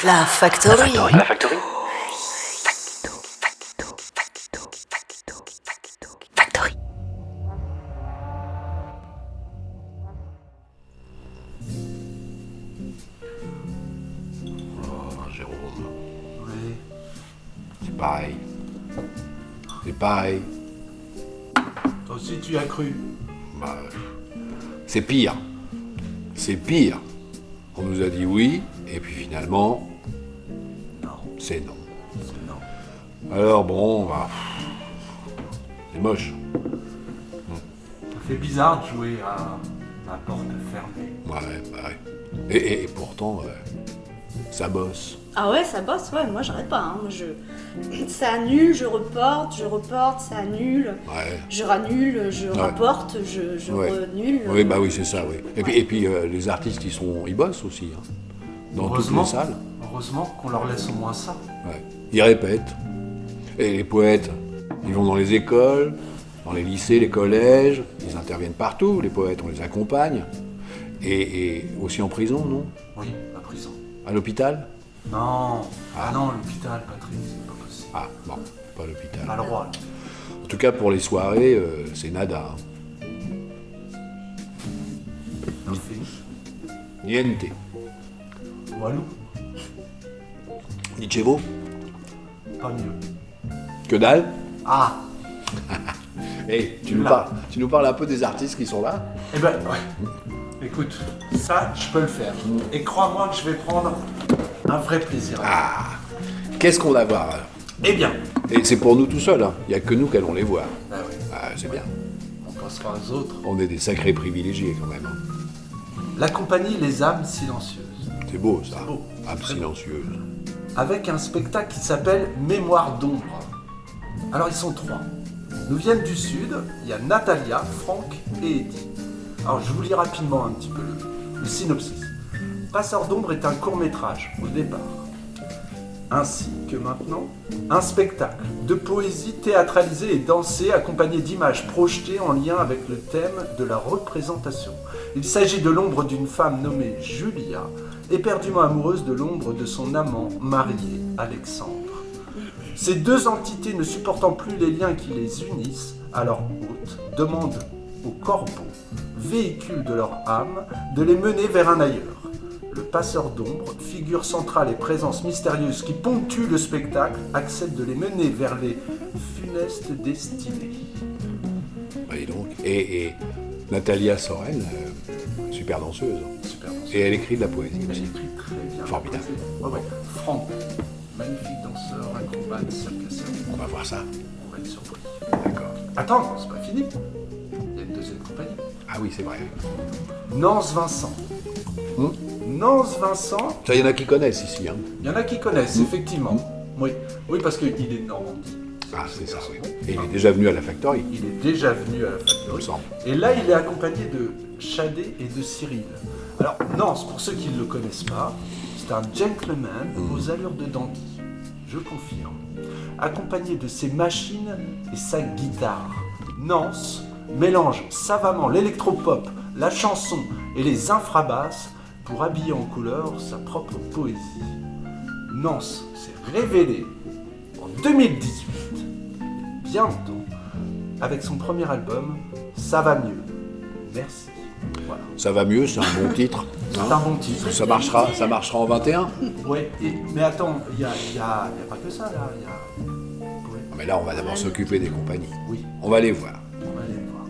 La Factory. La Factory. Factory. Oh, Jérôme, Oui. c'est pareil. C'est pareil. Toi aussi, tu as cru. Bah, c'est pire. C'est pire. On nous a dit oui, et puis finalement, Non. c'est non. C'est non. Alors bon, bah, c'est moche. Ça fait bizarre de jouer à la porte fermée. Ouais, bah ouais. Et pourtant, ça bosse. Ah ouais, ça bosse, ouais, moi j'arrête pas. Hein. Ça annule, je reporte, ça annule, Ouais. je ranule, je rapporte, je Ouais. renule. Oui, bah oui, c'est ça, oui. Et puis les artistes, ils bossent aussi, hein, dans toutes les salles. Heureusement qu'on leur laisse au moins ça. Ouais. Ils répètent. Et les poètes, ils vont dans les écoles, dans les lycées, les collèges, ils interviennent partout, les poètes, on les accompagne. Et aussi en prison, non? Oui, la prison. À l'hôpital? Non. Ah non, l'hôpital, Patrick, c'est pas possible. Ah, bon, pas à Pas l'hôpital. le droit. En tout cas, pour les soirées, c'est nada. On fait. Niente. Walou, Nichevo? pas mieux. Que dalle? Ah. Eh, Là. tu nous parles un peu des artistes qui sont là? Eh ben, ouais. Écoute, ça, je peux le faire. Et crois-moi que je vais prendre un vrai plaisir. Ah, qu'est-ce qu'on va voir alors? Eh bien. Et c'est pour nous tout seuls, hein. Il n'y a que nous qui allons les voir. Ah oui. Ah, c'est bien. On passera aux autres. On est des sacrés privilégiés quand même. Hein. La compagnie Les âmes silencieuses. C'est beau ça. C'est beau. Âme Très beau. silencieuse. Avec un spectacle qui s'appelle Mémoire d'ombre. Alors ils sont trois. Nous viennent du sud, il y a Natalia, Franck et Eddie. Alors je vous lis rapidement un petit peu le synopsis. Passeur d'ombre est un court-métrage au départ. Ainsi que maintenant, un spectacle de poésie théâtralisée et dansée accompagné d'images projetées en lien avec le thème de la représentation. Il s'agit de l'ombre d'une femme nommée Julia, éperdument amoureuse de l'ombre de son amant marié, Alexandre. Ces deux entités ne supportant plus les liens qui les unissent, à leur hôte, demandent au corbeau, véhicule de leur âme, de les mener vers un ailleurs. Le passeur d'ombre, figure centrale et présence mystérieuse qui ponctue le spectacle, accepte de les mener vers les funestes destinées. Et donc, et Natalia Soren, super danseuse. Super danseur. Et elle écrit de la poésie Elle aussi. écrit très bien. Formidable. Ouais, ouais. Franck, magnifique danseur, acrobate, circasseur. On va voir ça. On va être surpris. D'accord. Attends, c'est pas fini. Il y a une deuxième compagnie. Ah oui, c'est vrai. Nance Vincent. Nance Vincent, Ça, il y en a qui connaissent ici. Hein. il y en a qui connaissent, effectivement. Oui, oui, parce qu'il est de Normandie. Ah, c'est ça, oui. Et il est déjà venu à la Factory, Il est déjà venu à la il me Factory. semble. Et là, il est accompagné de Chadé et de Cyril. Alors, Nance, pour ceux qui ne le connaissent pas, c'est un gentleman aux allures de dandy. Je confirme. Accompagné de ses machines et sa guitare. Nance mélange savamment l'électropop, la chanson et les infrabasses pour habiller en couleur sa propre poésie. Nance s'est révélé en 2018, bientôt, avec son premier album, Ça va mieux. Merci. Voilà. Ça va mieux, c'est un bon titre. C'est hein. un bon titre. Ça marchera en 21. Ouais, mais attends, il y a pas que ça là. Ouais. Mais là, on va d'abord s'occuper des compagnies. Oui, On va les voir. on va aller voir.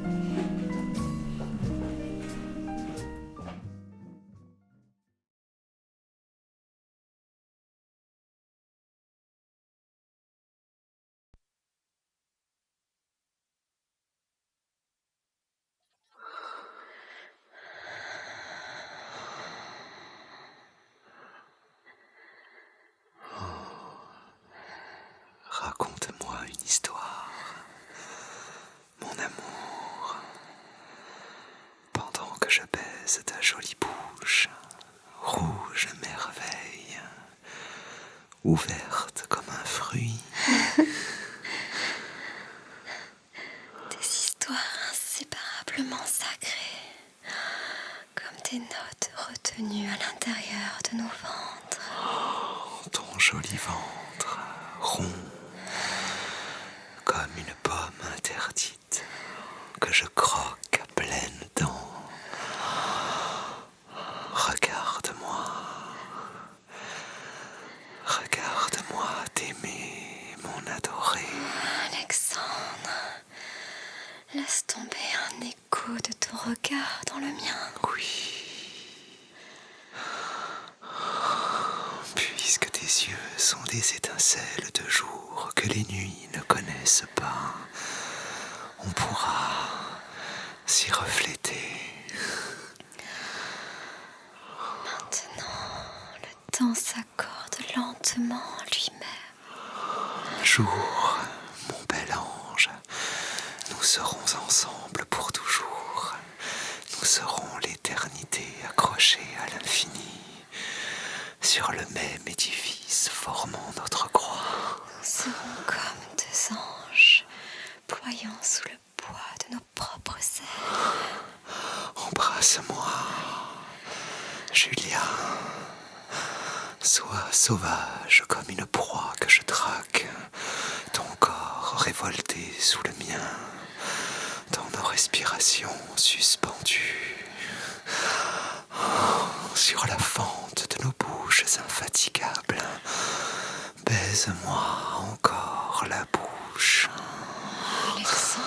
Raconte-moi une histoire, mon amour, pendant que je baise ta jolie bouche, rouge merveille, ouverte comme un fruit. Des histoires inséparablement sacrées, comme des notes retenues à l'intérieur de nos ventres. joli ventre, rond, comme une pomme interdite, que je croque à pleines dents. Regarde-moi, regarde-moi t'aimer, mon adoré. Alexandre, laisse tomber un écho de ton regard dans le mien. Oui. Puisque tes yeux sont des étincelles de jour que les nuits ne connaissent pas, on pourra s'y refléter. Maintenant, le temps s'accorde lentement en lui-même. Jour, mon bel ange, nous serons ensemble pour toujours. Nous serons l'éternité accrochée à l'infini, sur le même édifice formant notre croix. Nous serons comme deux anges, ployant sous le poids de nos propres ailes. Embrasse-moi, Julia. Sois sauvage comme une proie que je traque, ton corps révolté sous le mien, dans nos respirations suspendues, sur la fente de nos bouches infatigables. Baise-moi encore la bouche. Alexandre,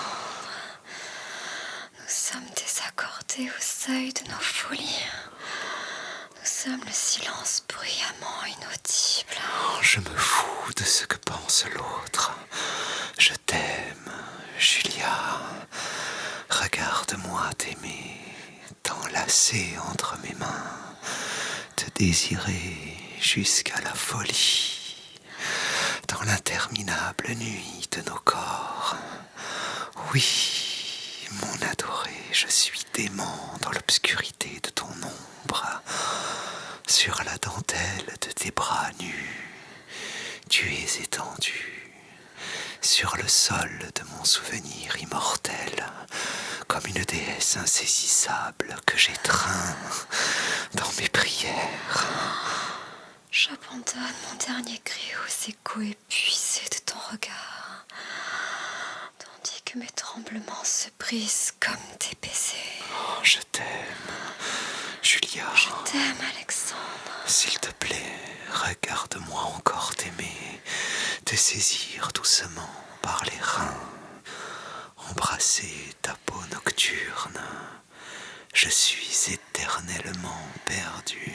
nous sommes désaccordés au seuil de nos folies. Nous sommes le silence bruyamment inaudible. Je me fous de ce que pense l'autre. Je t'aime, Julia. Regarde-moi t'aimer, t'enlacer entre mes mains, te désirer jusqu'à la folie, dans l'interminable nuit de nos corps. Oui, mon adoré, je suis dément dans l'obscurité de ton ombre. Sur la dentelle de tes bras nus, tu es étendu. Sur le sol de mon souvenir immortel, comme une déesse insaisissable que j'étreins dans mes prières. J'abandonne mon dernier cri aux échos épuisés de ton regard, tandis que mes tremblements se brisent comme des baisers. Oh, je t'aime, Julia. Je t'aime, Alexandre. S'il te plaît, regarde-moi encore t'aimer, te saisir doucement par les reins, embrasser ta peau nocturne. Je suis éternellement perdu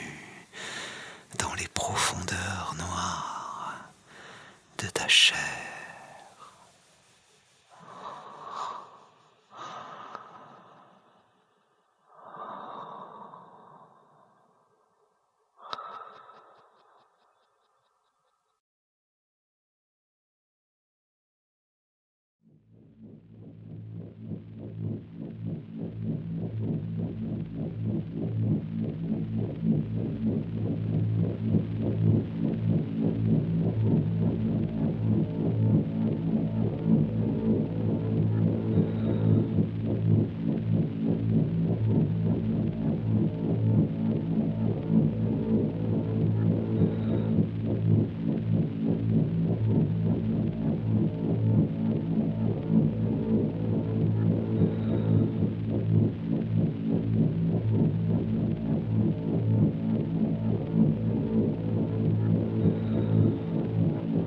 dans les profondeurs noires de ta chair.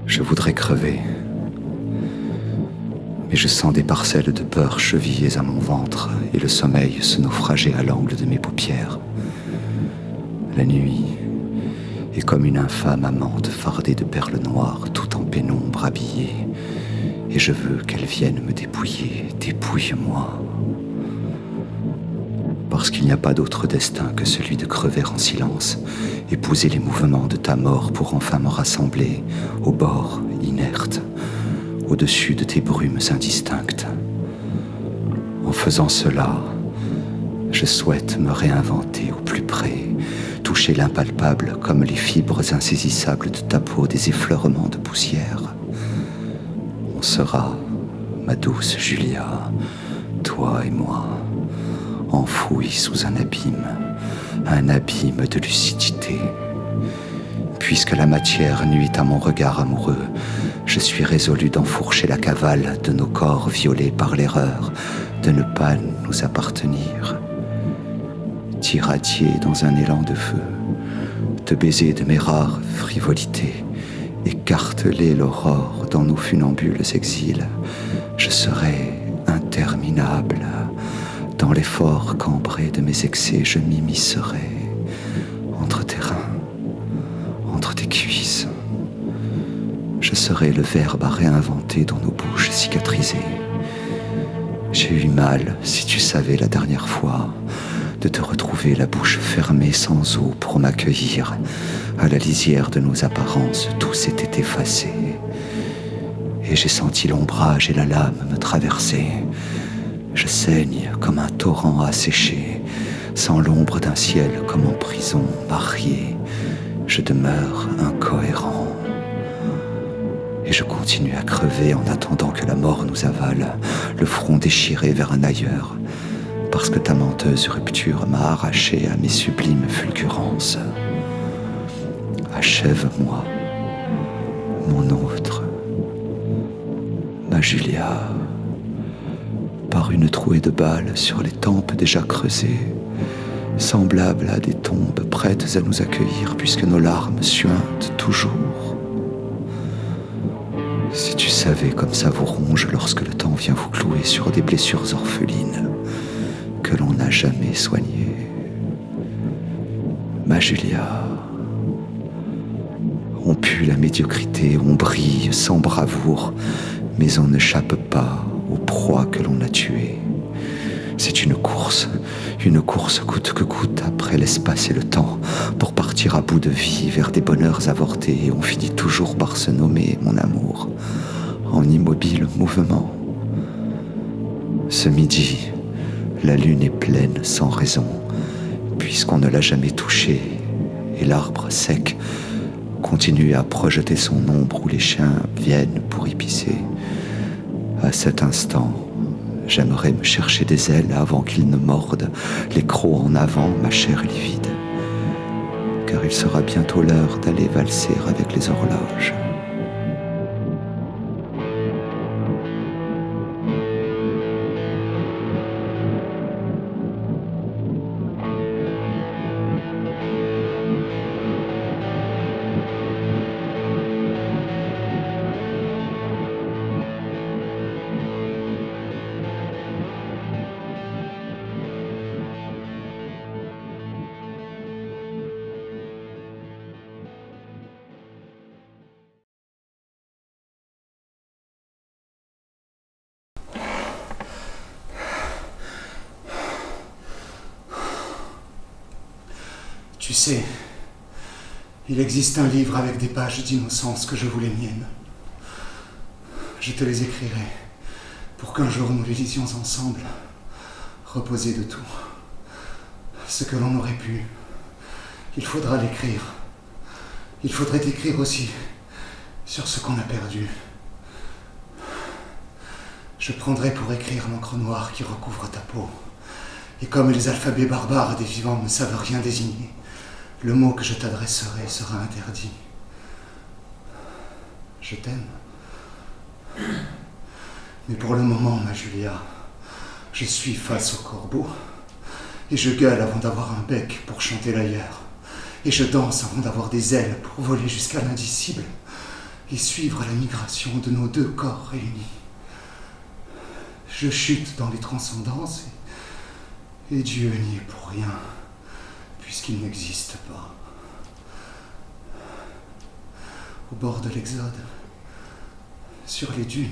Je voudrais crever, mais je sens des parcelles de peur chevillées à mon ventre et le sommeil se naufrager à l'angle de mes paupières. La nuit est comme une infâme amante fardée de perles noires, tout en pénombre habillée, et je veux qu'elle vienne me dépouiller. Dépouille-moi. Parce qu'il n'y a pas d'autre destin que celui de crever en silence, épouser les mouvements de ta mort pour enfin me rassembler au bord inerte, au-dessus de tes brumes indistinctes. En faisant cela, je souhaite me réinventer au plus près, toucher l'impalpable comme les fibres insaisissables de ta peau des effleurements de poussière. On sera, ma douce Julia, toi et moi, enfouis sous un abîme de lucidité Puisque la matière nuit à mon regard amoureux, je suis résolu d'enfourcher la cavale de nos corps violés par l'erreur de ne pas nous appartenir. T'irradier dans un élan de feu, te baiser de mes rares frivolités, écarteler l'aurore dans nos funambules exils, je serai interminable. Dans l'effort cambré de mes excès, je m'immiscerai entre tes reins, entre tes cuisses. Je serai le verbe à réinventer dans nos bouches cicatrisées. J'ai eu mal, si tu savais la dernière fois, de te retrouver la bouche fermée sans eau pour m'accueillir. À la lisière de nos apparences, tout s'était effacé. Et j'ai senti l'ombrage et la lame me traverser. Je saigne comme un torrent asséché, sans l'ombre d'un ciel comme en prison, marié. Je demeure incohérent. Et je continue à crever en attendant que la mort nous avale, le front déchiré vers un ailleurs, parce que ta menteuse rupture m'a arraché à mes sublimes fulgurances. Achève-moi, mon autre, ma Julia, par une trouée de balles sur les tempes déjà creusées, semblables à des tombes prêtes à nous accueillir puisque nos larmes suintent toujours. Si tu savais comme ça vous ronge lorsque le temps vient vous clouer sur des blessures orphelines que l'on n'a jamais soignées. Ma Julia, on pue la médiocrité, on brille sans bravoure, mais on n'échappe pas aux proies que l'on a tuées. C'est une course coûte que coûte après l'espace et le temps, pour partir à bout de vie vers des bonheurs avortés, et on finit toujours par se nommer, mon amour, en immobile mouvement. Ce midi, la lune est pleine sans raison, puisqu'on ne l'a jamais touchée, et l'arbre sec continue à projeter son ombre où les chiens viennent pour y pisser. À cet instant, j'aimerais me chercher des ailes avant qu'ils ne mordent les crocs en avant ma chair livide, car il sera bientôt l'heure d'aller valser avec les horloges. Tu sais, il existe un livre avec des pages d'innocence que je voulais miennes. Je te les écrirai pour qu'un jour nous les lisions ensemble, reposés de tout. Ce que l'on aurait pu, il faudra l'écrire. Il faudrait écrire aussi sur ce qu'on a perdu. Je prendrai pour écrire l'encre noire qui recouvre ta peau. Et comme les alphabets barbares des vivants ne savent rien désigner, le mot que je t'adresserai sera interdit. Je t'aime. Mais pour le moment, ma Julia, je suis face au corbeau. Et je gueule avant d'avoir un bec pour chanter l'ailleurs. Et je danse avant d'avoir des ailes pour voler jusqu'à l'indicible et suivre la migration de nos deux corps réunis. Je chute dans les transcendances et Dieu n'y est pour rien, puisqu'il n'existe pas. Au bord de l'Exode, sur les dunes,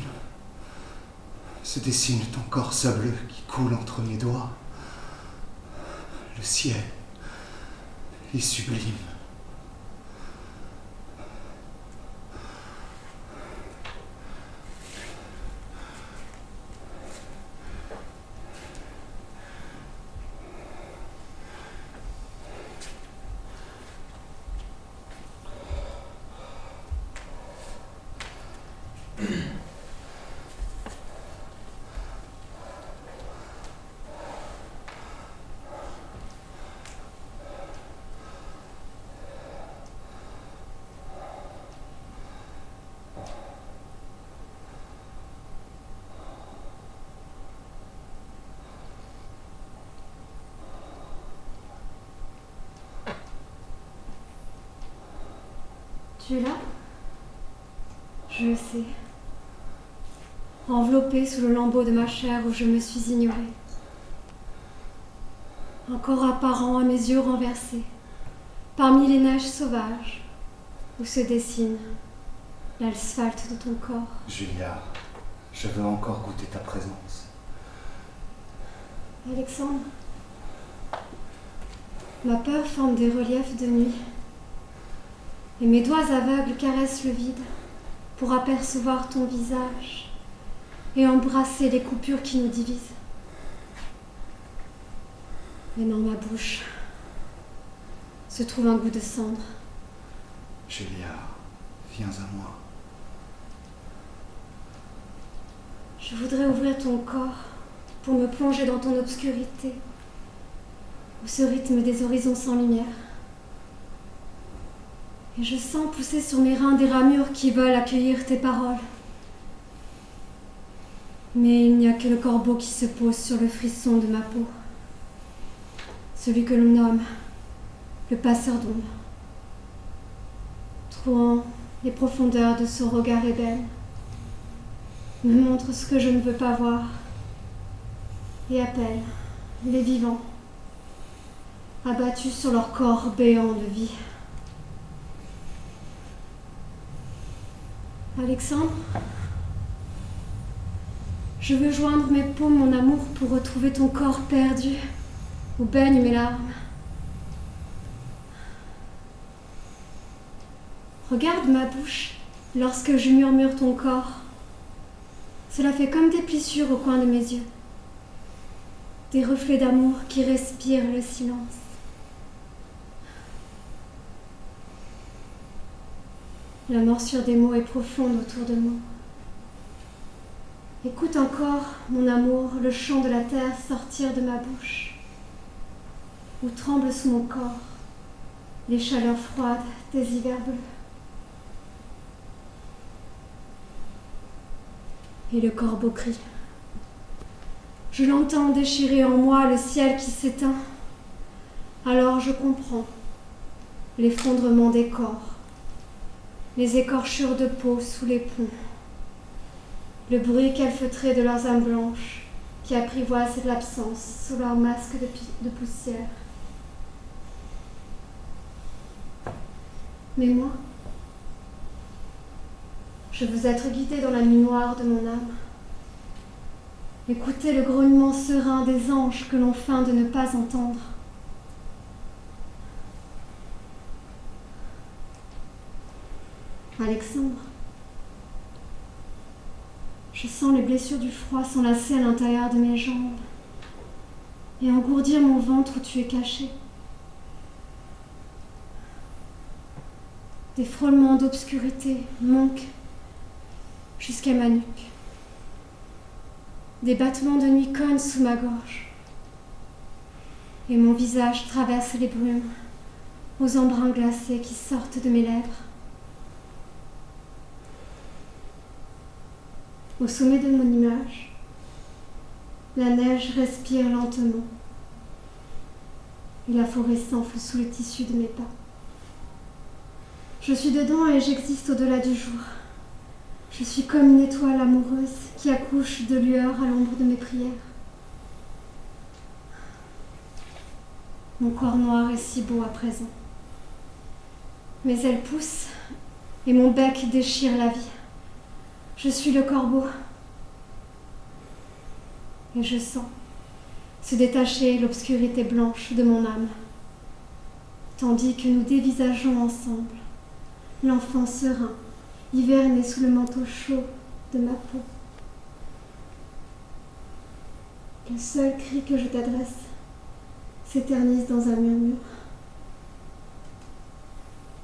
se dessine ton corps sableux qui coule entre mes doigts. Le ciel est sublime. Tu es là? Je le sais. Enveloppée sous le lambeau de ma chair où je me suis ignorée. Un corps apparent à mes yeux renversés, parmi les neiges sauvages, où se dessine l'asphalte de ton corps. Julia, je veux encore goûter ta présence. Alexandre, ma peur forme des reliefs de nuit, et mes doigts aveugles caressent le vide pour apercevoir ton visage et embrasser les coupures qui nous divisent. Mais dans ma bouche se trouve un goût de cendre. Julia, viens à moi. Je voudrais ouvrir ton corps pour me plonger dans ton obscurité, où se rythme des horizons sans lumière. Et je sens pousser sur mes reins des ramures qui veulent accueillir tes paroles. Mais il n'y a que le corbeau qui se pose sur le frisson de ma peau. Celui que l'on nomme le passeur d'ombre. Trouant les profondeurs de son regard ébène, me montre ce que je ne veux pas voir et appelle les vivants, abattus sur leur corps béant de vie. Alexandre, je veux joindre mes paumes, mon amour, pour retrouver ton corps perdu, où baignent mes larmes. Regarde ma bouche lorsque je murmure ton corps. Cela fait comme des plissures au coin de mes yeux, des reflets d'amour qui respirent le silence. La morsure des mots est profonde autour de moi. Écoute encore, mon amour, le chant de la terre sortir de ma bouche, où tremblent sous mon corps les chaleurs froides des hivers bleus. Et le corbeau crie. Je l'entends déchirer en moi le ciel qui s'éteint. Alors je comprends l'effondrement des corps, les écorchures de peau sous les ponts, le bruit calfeutré de leurs âmes blanches qui apprivoisent l'absence sous leur masque de poussière. Mais moi, je veux être guidée dans la nuit noire de mon âme. Écouter le grognement serein des anges que l'on feint de ne pas entendre. Alexandre, je sens les blessures du froid s'enlacer à l'intérieur de mes jambes et engourdir mon ventre où tu es caché. Des frôlements d'obscurité manquent jusqu'à ma nuque. Des battements de nuit cognent sous ma gorge. Et mon visage traverse les brumes aux embruns glacés qui sortent de mes lèvres. Au sommet de mon image, la neige respire lentement. Et la forêt s'enfle sous le tissu de mes pas. Je suis dedans et j'existe au-delà du jour. Je suis comme une étoile amoureuse qui accouche de lueur à l'ombre de mes prières. Mon corps noir est si beau à présent. Mes ailes poussent et mon bec déchire la vie. Je suis le corbeau. Et je sens se détacher l'obscurité blanche de mon âme, tandis que nous dévisageons ensemble l'enfant serein, hiverné sous le manteau chaud de ma peau. Le seul cri que je t'adresse s'éternise dans un murmure.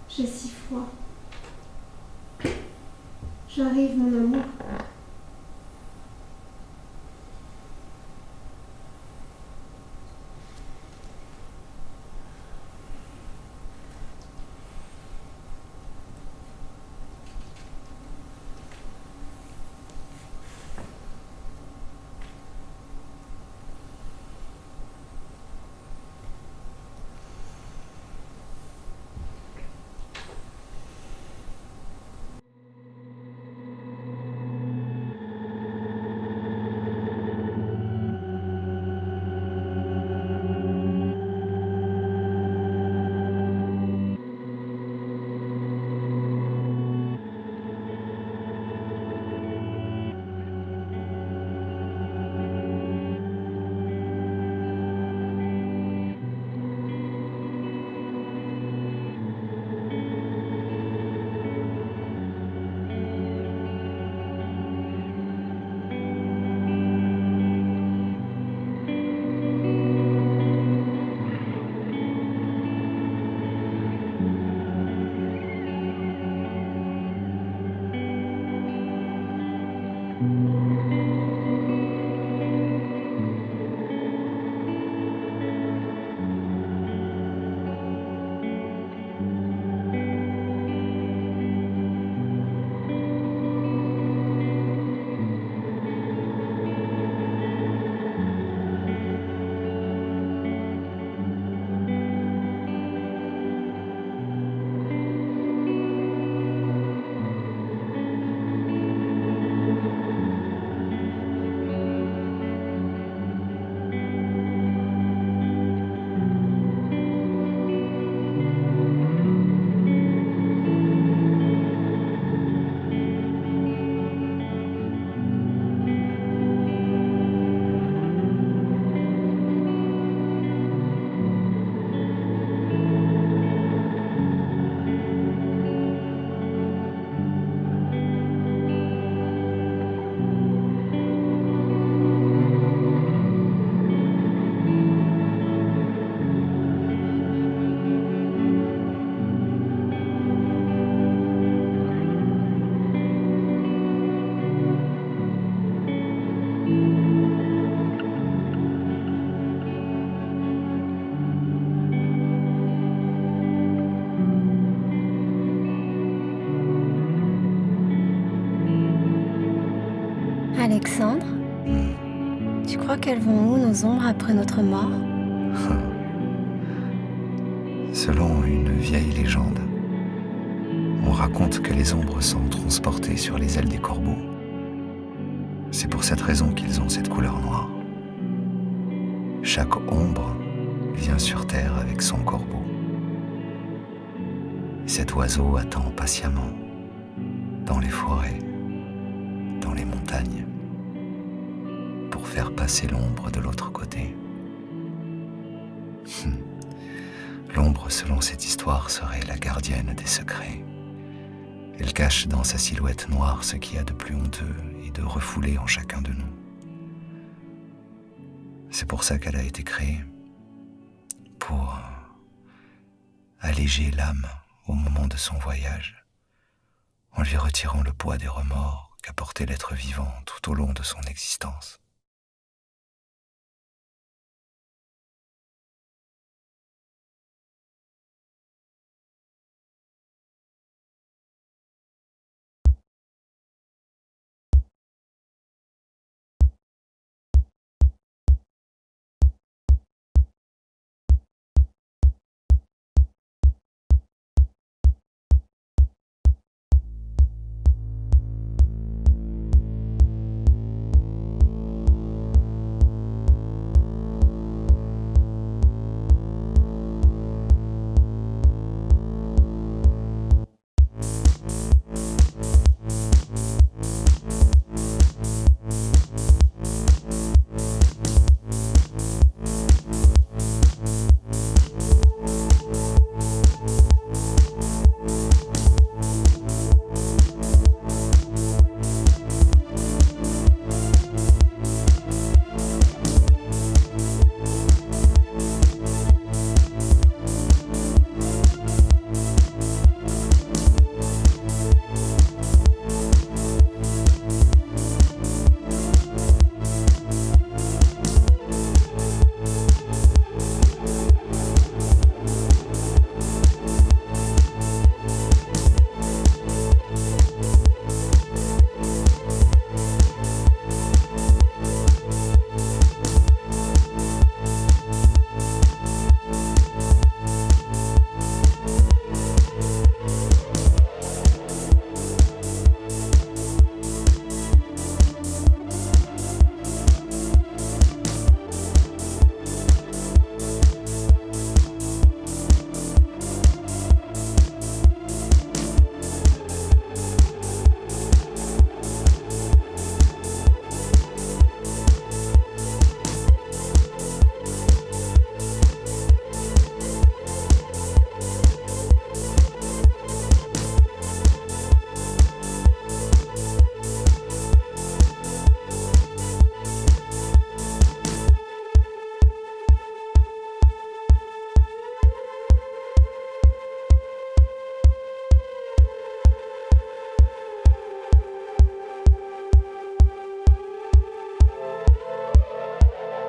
J'ai si froid. J'arrive, mon amour. Alexandre, tu crois qu'elles vont où nos ombres après notre mort? Selon une vieille légende, on raconte que les ombres sont transportées sur les ailes des corbeaux. C'est pour cette raison qu'ils ont cette couleur noire. Chaque ombre vient sur Terre avec son corbeau. Cet oiseau attend patiemment dans les forêts, dans les montagnes, pour faire passer l'ombre de l'autre côté. L'ombre, selon cette histoire, serait la gardienne des secrets. Elle cache dans sa silhouette noire ce qu'il y a de plus honteux et de refoulé en chacun de nous. C'est pour ça qu'elle a été créée, pour alléger l'âme au moment de son voyage, en lui retirant le poids des remords qu'a porté l'être vivant tout au long de son existence.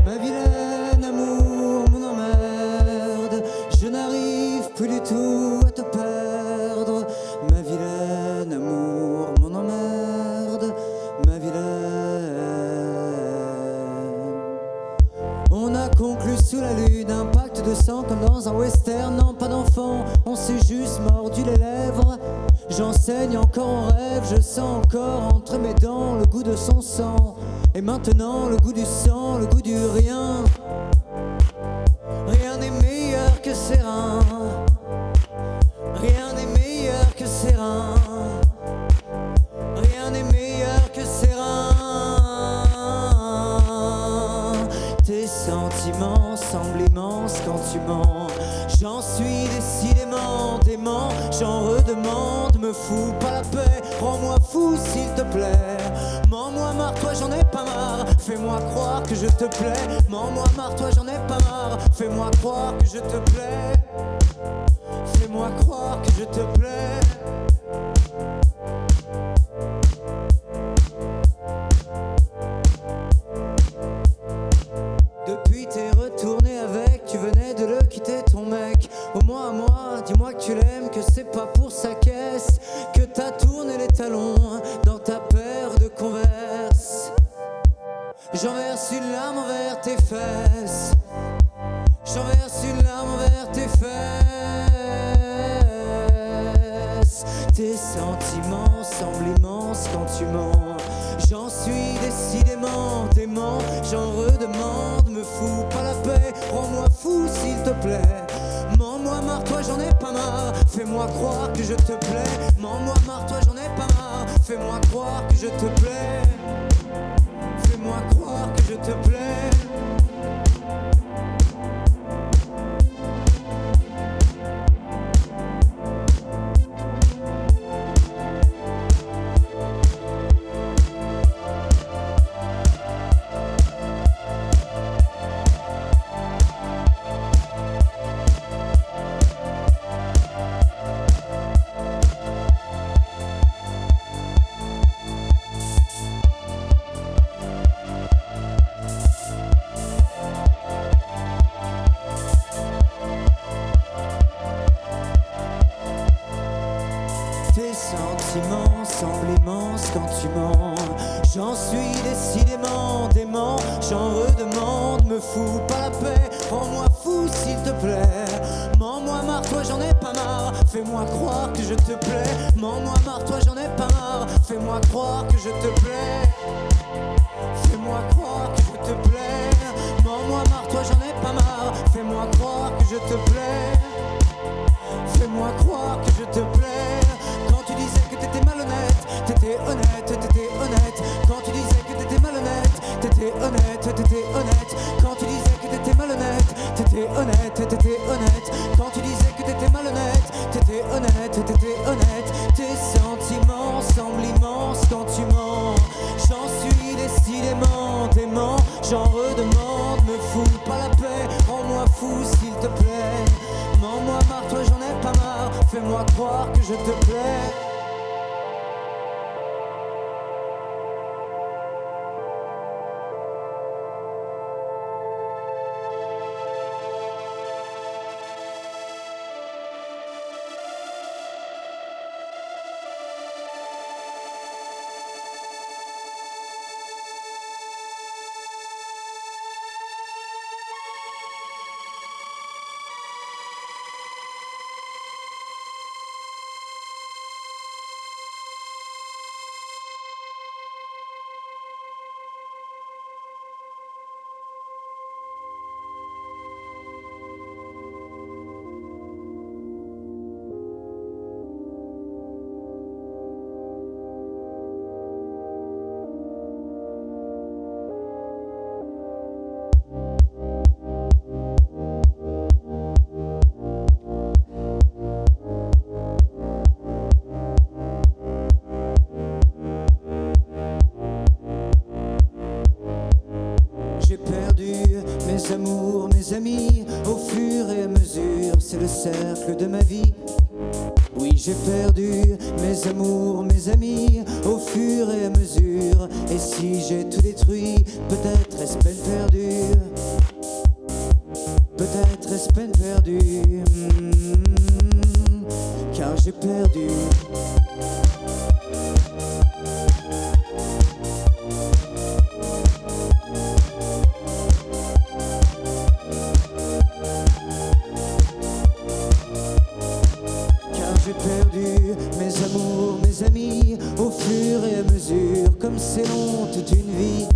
Ma vilaine amour, mon emmerde, je n'arrive plus du tout à te perdre. Ma vilaine amour, mon emmerde, ma vilaine. On a conclu sous la lune un pacte de sang comme dans un western. Non, pas d'enfant, on s'est juste mordu les lèvres. J'enseigne encore en rêve, je sens encore entre mes dents le goût de son sang. Et maintenant le goût du sang, le goût du rien. Rien n'est meilleur que ses reins. Rien n'est meilleur que ses reins. Rien n'est meilleur que ses reins. Tes sentiments semblent immenses quand tu mens. J'en suis décidément dément. J'en redemande, me fous pas la paix. Rends-moi fou s'il te plaît. Mens-moi marre, toi j'en ai pas marre. Fais-moi croire que je te plais. Mens-moi marre, toi j'en ai pas marre. Fais-moi croire que je te plais. Fais-moi croire que je te plais. Depuis t'es retourné avec, tu venais de le quitter ton mec. Au moins à moi, dis-moi que tu l'aimes, que c'est pas pour sa caisse que t'as tourné les talons dans ta paire de Converse. fesses. J'en verse une larme envers tes fesses. Tes sentiments semblent immenses quand tu mens. J'en suis décidément dément. J'en redemande, me fous pas la paix. Rends-moi fou s'il te plaît. Mens-moi, marre-toi, j'en ai pas marre. Fais-moi croire que je te plais. Mens-moi, marre-toi, j'en ai pas marre. Fais-moi croire que je te plais. Fais-moi croire que je te plais. Tes sentiments semblent immenses quand tu mens. J'en suis décidément dément. J'en redemande, me fous pas la paix. Rends-moi fou s'il te plaît. Mens-moi, marre-toi, j'en ai pas marre. Fais-moi croire que je te plais. Mens-moi, marre-toi, j'en ai pas marre. Fais-moi croire que je te plais. Fais-moi croire que je te plais. Mens-moi, marre-toi, j'en ai pas marre. Fais-moi croire que je te plais. Fais-moi croire que je te plais. Quand tu disais que t'étais malhonnête, t'étais honnête, t'étais honnête. Quand tu disais que t'étais malhonnête, t'étais honnête, t'étais honnête. Quand tu disais que t'étais malhonnête, t'étais honnête, t'étais honnête. Quand tu disais que t'étais malhonnête, t'étais honnête, t'étais honnête. Tes sentiments semblent immenses quand tu mens. J'en suis décidément dément. J'en redemande, me fous pas la paix. Rends-moi fou s'il te plaît. Mens-moi, marre-toi, j'en ai pas marre. Fais-moi croire que je te plais. J'ai perdu mes amours, mes amis, au fur et à mesure, c'est le cercle de ma vie. Oui, j'ai perdu mes amours, mes amis, au fur et à mesure. Et si j'ai tout détruit, peut-être est-ce peine perdue. Peut-être est-ce peine perdue, car j'ai perdu. J'ai perdu mes amours, mes amis, au fur et à mesure, comme c'est long toute une vie.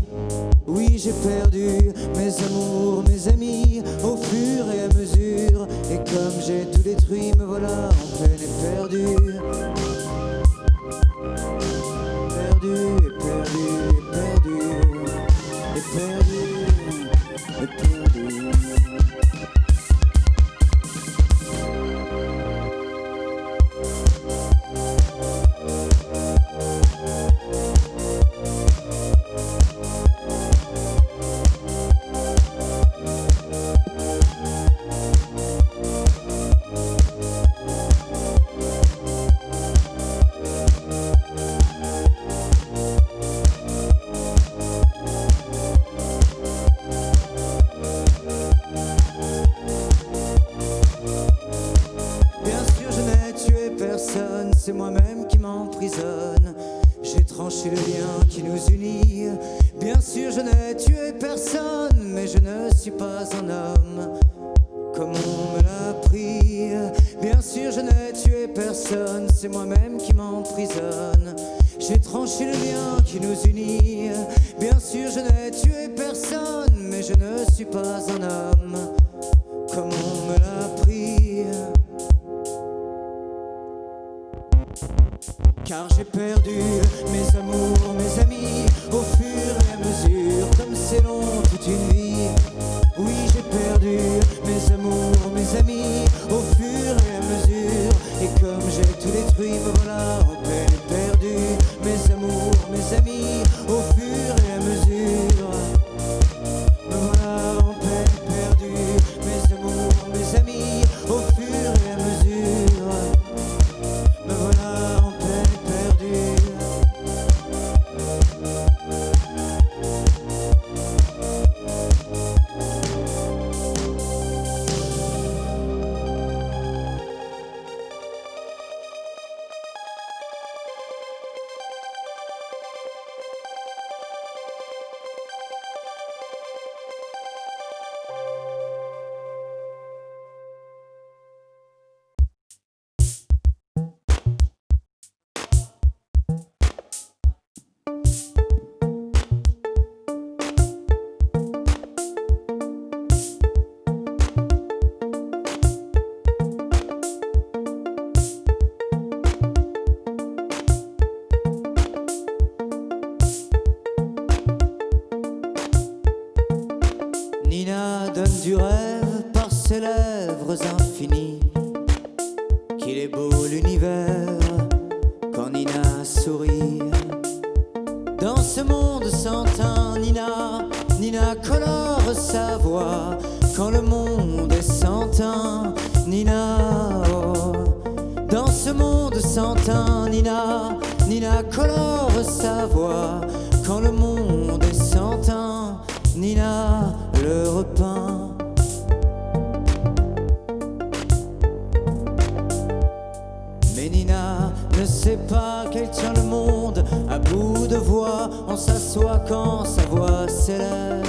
Oui, j'ai perdu mes amours, mes amis, au fur et à mesure. Et comme j'ai tout détruit, me voilà en peine et perdu. Perdu, et perdu, et perdu, et perdu, et perdu. m'emprisonne. J'ai tranché le lien qui nous unit. Bien sûr je n'ai tué personne, mais je ne suis pas un homme comme on me l'a pris. Bien sûr je n'ai tué personne, c'est moi-même qui m'emprisonne. J'ai tranché le lien qui nous unit. Bien sûr je n'ai tué personne, mais je ne suis pas un homme comme on me l'a pris. Car j'ai perdu mes amours, mes amis, au fur et à mesure, comme c'est long toute une vie. Oui, j'ai perdu mes amours, mes amis, au fur et à mesure. Et comme j'ai tout détruit, me voilà en peine perdue. Mes amours, mes amis, au fur et à mesure. Me voilà en peine perdue. Mes amours, mes amis, au fur et à mesure. Me voilà en peine perdue. Nina donne du rêve par ses lèvres infinies. Qu'il est beau l'univers quand Nina sourit. Dans ce monde sans teint, Nina colore sa voix. Quand le monde est sans teint, Nina, oh. Dans ce monde sans teint, Nina colore sa voix. Quand le monde est sans teint, Nina le repeint. Mais Nina ne sait pas qu'elle tient le monde à bout de voix. On s'assoit quand sa voix s'élève.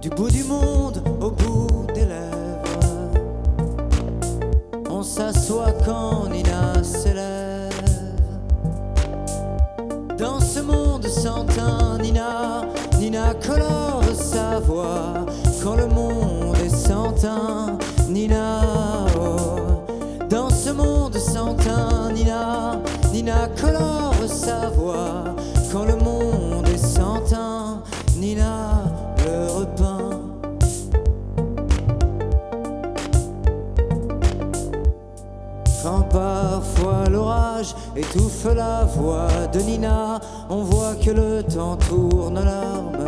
Du bout du monde au bout des lèvres. On s'assoit quand Nina s'élève. Dans ce monde sans teint, Nina colore sa voix. Quand le monde est sans teint, Nina, oh. Dans ce monde sans teint, Nina colore sa voix. Quand le monde est sans teint, Nina le repeint. Quand parfois l'orage étouffe la voix de Nina, on voit que le temps tourne l'arme.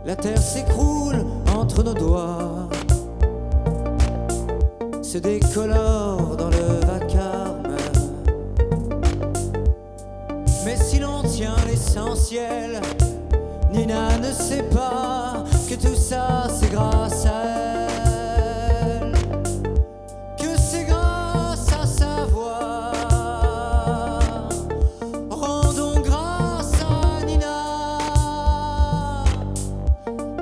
La terre s'écroule entre nos doigts, se décolore dans le vacarme. Mais si l'on tient l'essentiel, Nina ne sait pas que tout ça c'est grâce à elle. Que c'est grâce à sa voix. Rendons grâce à Nina.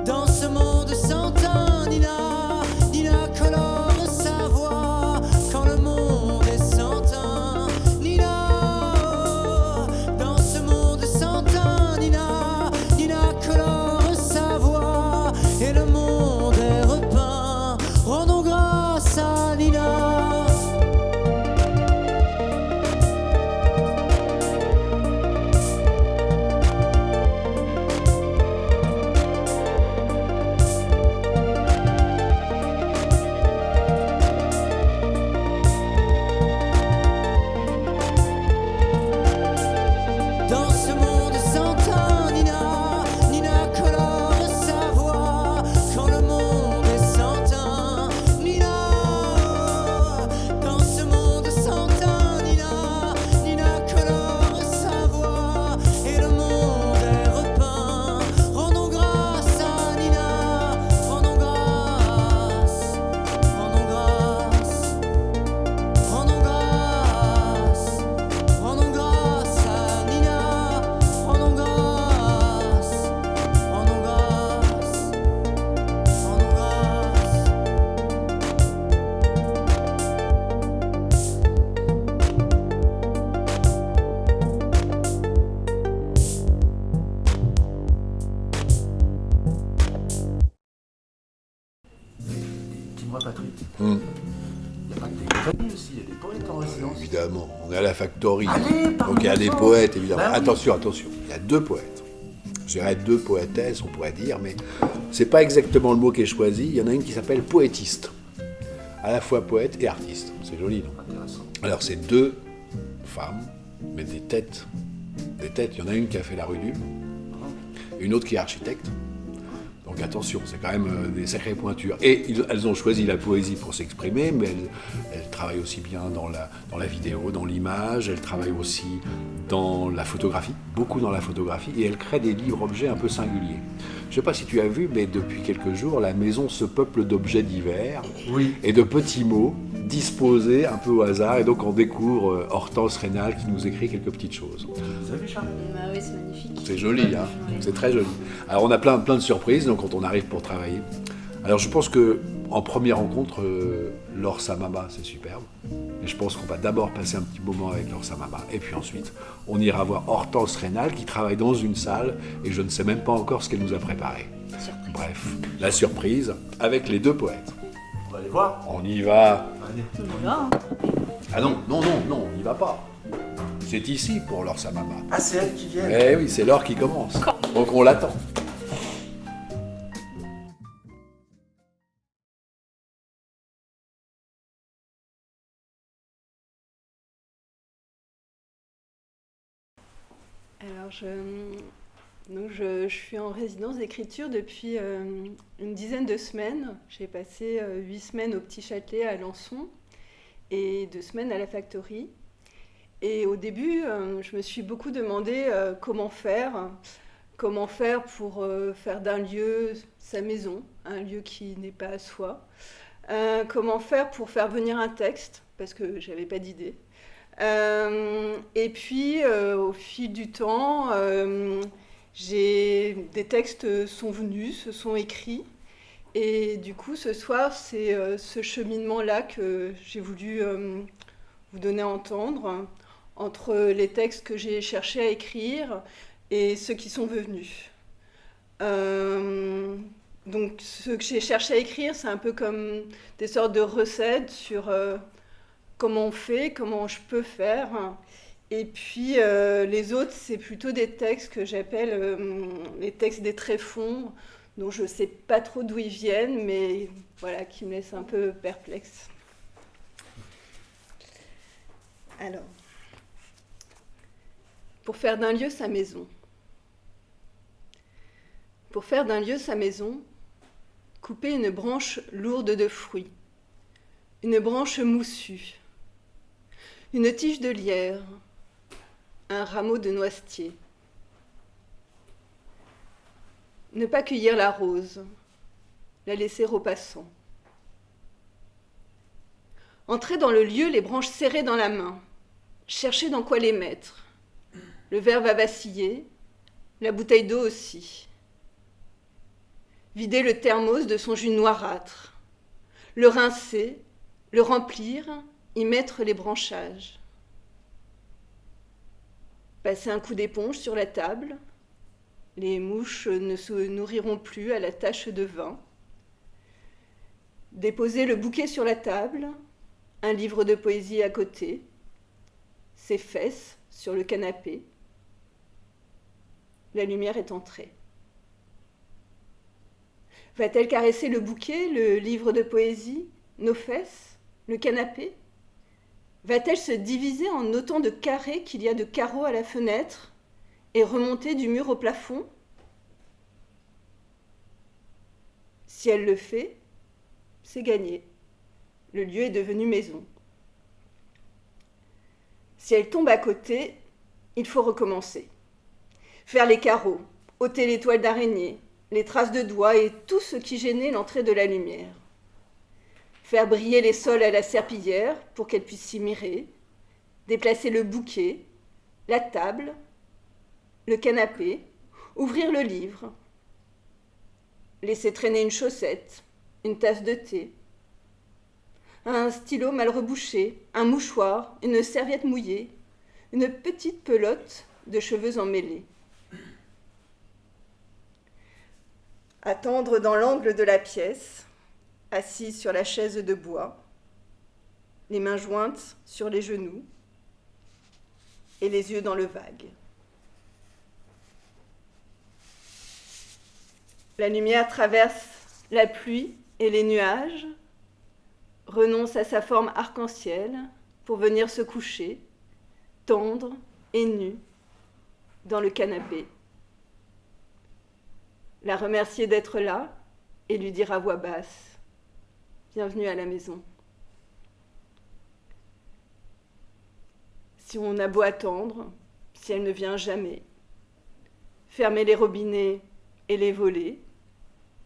Dans ce monde sans teint, Nina colore sa voix. Quand le monde est sans teint, Nina, oh. Dans ce monde sans teint, Nina colore sa ambiance. Évidemment, on est à la Factory. Allez, parle Donc il y a des sens. poètes, évidemment. Bah oui. Attention, il y a 2 poètes. Je dirais 2 poétesses, on pourrait dire, mais c'est pas exactement le mot qui est choisi. Il y en a une qui s'appelle poétiste. À la fois poète et artiste. C'est joli, non? Intéressant. Alors c'est 2 femmes, mais des têtes. Des têtes. Il y en a une qui a fait la rue d'Ulm, une autre qui est architecte. Donc attention, c'est quand même des sacrées pointures. Et elles ont choisi la poésie pour s'exprimer, mais elles travaillent aussi bien dans la vidéo, dans l'image, elles travaillent aussi dans la photographie, beaucoup dans la photographie, et elles créent des livres-objets un peu singuliers. Je ne sais pas si tu as vu, mais depuis quelques jours, la maison se peuple d'objets divers Oui. et de petits mots disposés un peu au hasard. Et donc on découvre Hortense Rénal qui nous écrit quelques petites choses. Vous avez vu, Charles? Ah oui, c'est magnifique. C'est joli, hein. C'est très joli. Alors on a plein de surprises donc, quand on arrive pour travailler. Alors je pense que en première rencontre, Laure Samama, c'est superbe. Et je pense qu'on va d'abord passer un petit moment avec Laure Samama. Et puis ensuite, on ira voir Hortense Rénal qui travaille dans une salle et je ne sais même pas encore ce qu'elle nous a préparé. Surprise. Bref, la surprise avec les 2 poètes. On va aller voir. On y va. Allez. On y va, hein. Ah non, on n'y va pas. C'est ici pour Laure Samama. Ah, c'est elle qui vient. Eh oui, c'est Laure qui commence. Donc on l'attend. Alors, je suis en résidence d'écriture depuis une dizaine de semaines. J'ai passé 8 semaines au Petit Châtelet à Alençon et 2 semaines à la Factory. Et au début, je me suis beaucoup demandé comment faire pour faire d'un lieu sa maison, un lieu qui n'est pas à soi. Comment faire pour faire venir un texte, parce que j'avais pas d'idée. Et puis, au fil du temps, des textes sont venus, se sont écrits. Et du coup, ce soir, c'est ce cheminement-là que j'ai voulu vous donner à entendre, entre les textes que j'ai cherché à écrire et ceux qui sont venus. Donc, ce que j'ai cherché à écrire, c'est un peu comme des sortes de recettes sur comment on fait, comment je peux faire. Et puis, les autres, c'est plutôt des textes que j'appelle les textes des tréfonds, dont je ne sais pas trop d'où ils viennent, mais voilà, qui me laissent un peu perplexe. Alors, pour faire d'un lieu sa maison. Pour faire d'un lieu sa maison, couper une branche lourde de fruits, une branche moussue, une tige de lierre, un rameau de noisetier. Ne pas cueillir la rose, la laisser aux passants. Entrer dans le lieu, les branches serrées dans la main, chercher dans quoi les mettre. Le verre va vaciller, la bouteille d'eau aussi. Vider le thermos de son jus noirâtre, le rincer, le remplir, y mettre les branchages. Passer un coup d'éponge sur la table, les mouches ne se nourriront plus à la tache de vin. Déposer le bouquet sur la table, un livre de poésie à côté, ses fesses sur le canapé. La lumière est entrée. Va-t-elle caresser le bouquet, le livre de poésie, nos fesses, le canapé ? Va-t-elle se diviser en autant de carrés qu'il y a de carreaux à la fenêtre et remonter du mur au plafond ? Si elle le fait, c'est gagné. Le lieu est devenu maison. Si elle tombe à côté, il faut recommencer. Faire les carreaux, ôter les toiles d'araignée, les traces de doigts et tout ce qui gênait l'entrée de la lumière. Faire briller les sols à la serpillière pour qu'elle puisse s'y mirer, déplacer le bouquet, la table, le canapé, ouvrir le livre, laisser traîner une chaussette, une tasse de thé, un stylo mal rebouché, un mouchoir, une serviette mouillée, une petite pelote de cheveux emmêlés. Attendre dans l'angle de la pièce, assis sur la chaise de bois. les mains jointes sur les genoux et les yeux dans le vague. La lumière traverse la pluie et les nuages, renonce à sa forme arc-en-ciel pour venir se coucher, tendre et nu, dans le canapé. La remercier d'être là et lui dire à voix basse « Bienvenue à la maison ». Si on a beau attendre, si elle ne vient jamais, fermer les robinets et les volets,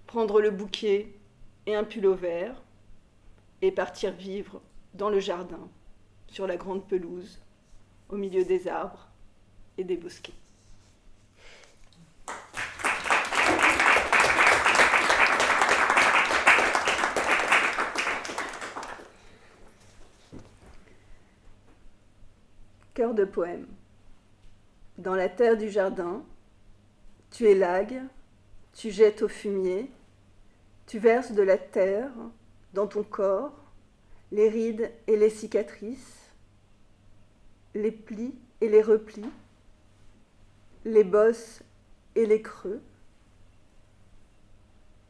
prendre le bouquet et un pull au vert et partir vivre dans le jardin, sur la grande pelouse, au milieu des arbres et des bosquets. Cœur de poème. Dans la terre du jardin, tu élagues, tu jettes au fumier, tu verses de la terre dans ton corps, les rides et les cicatrices, les plis et les replis, les bosses et les creux.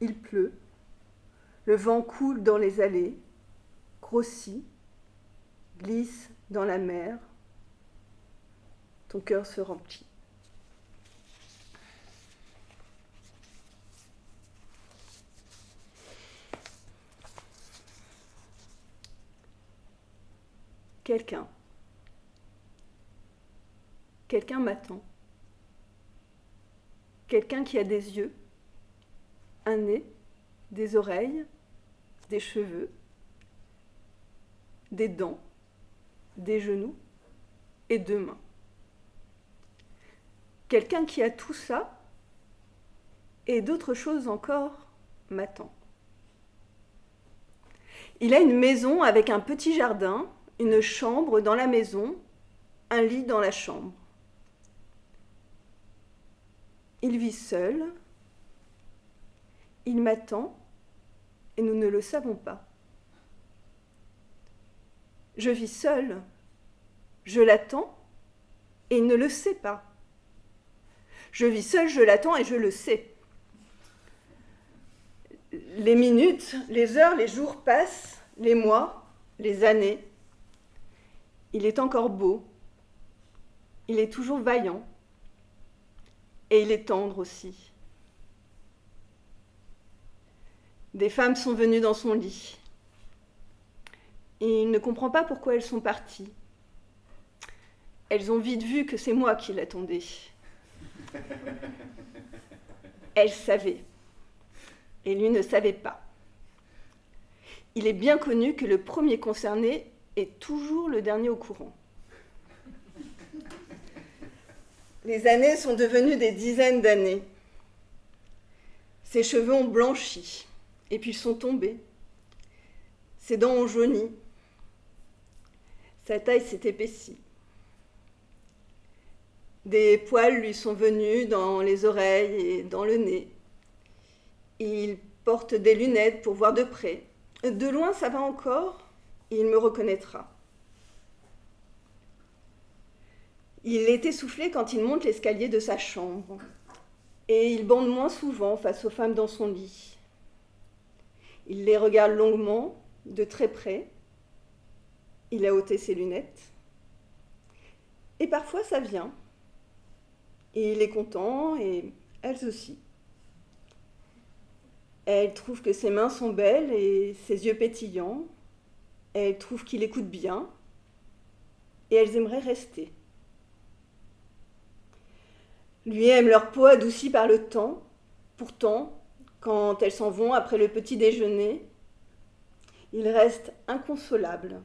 Il pleut, le vent coule dans les allées, grossit, glisse dans la mer. Ton cœur se remplit. Quelqu'un m'attend. Quelqu'un qui a des yeux, un nez, des oreilles, des cheveux, des dents, des genoux et deux mains. Quelqu'un qui a tout ça et d'autres choses encore m'attend. Il a une maison avec un petit jardin, une chambre dans la maison, un lit dans la chambre. Il vit seul, il m'attend et nous ne le savons pas. Je vis seul, je l'attends et il ne le sait pas. Je vis seul, je l'attends et je le sais. Les minutes, les heures, les jours passent, les mois, les années. Il est encore beau, il est toujours vaillant et il est tendre aussi. Des femmes sont venues dans son lit et il ne comprend pas pourquoi elles sont parties. Elles ont vite vu que c'est moi qui l'attendais. Elle savait, et lui ne savait pas. Il est bien connu que le premier concerné est toujours le dernier au courant. Les années sont devenues des dizaines d'années. Ses cheveux ont blanchi, et puis sont tombés. Ses dents ont jauni. Sa taille s'est épaissie. Des poils lui sont venus dans les oreilles et dans le nez. Il porte des lunettes pour voir de près. De loin, ça va encore, et il me reconnaîtra. Il est essoufflé quand il monte l'escalier de sa chambre, et il bande moins souvent face aux femmes dans son lit. Il les regarde longuement, de très près. Il a ôté ses lunettes. Et parfois, ça vient. Et il est content, et elles aussi. Elle trouve que ses mains sont belles et ses yeux pétillants. Elle trouve qu'il écoute bien. Et elles aimeraient rester. Lui aime leur peau adoucie par le temps. Pourtant, quand elles s'en vont après le petit déjeuner, il reste inconsolable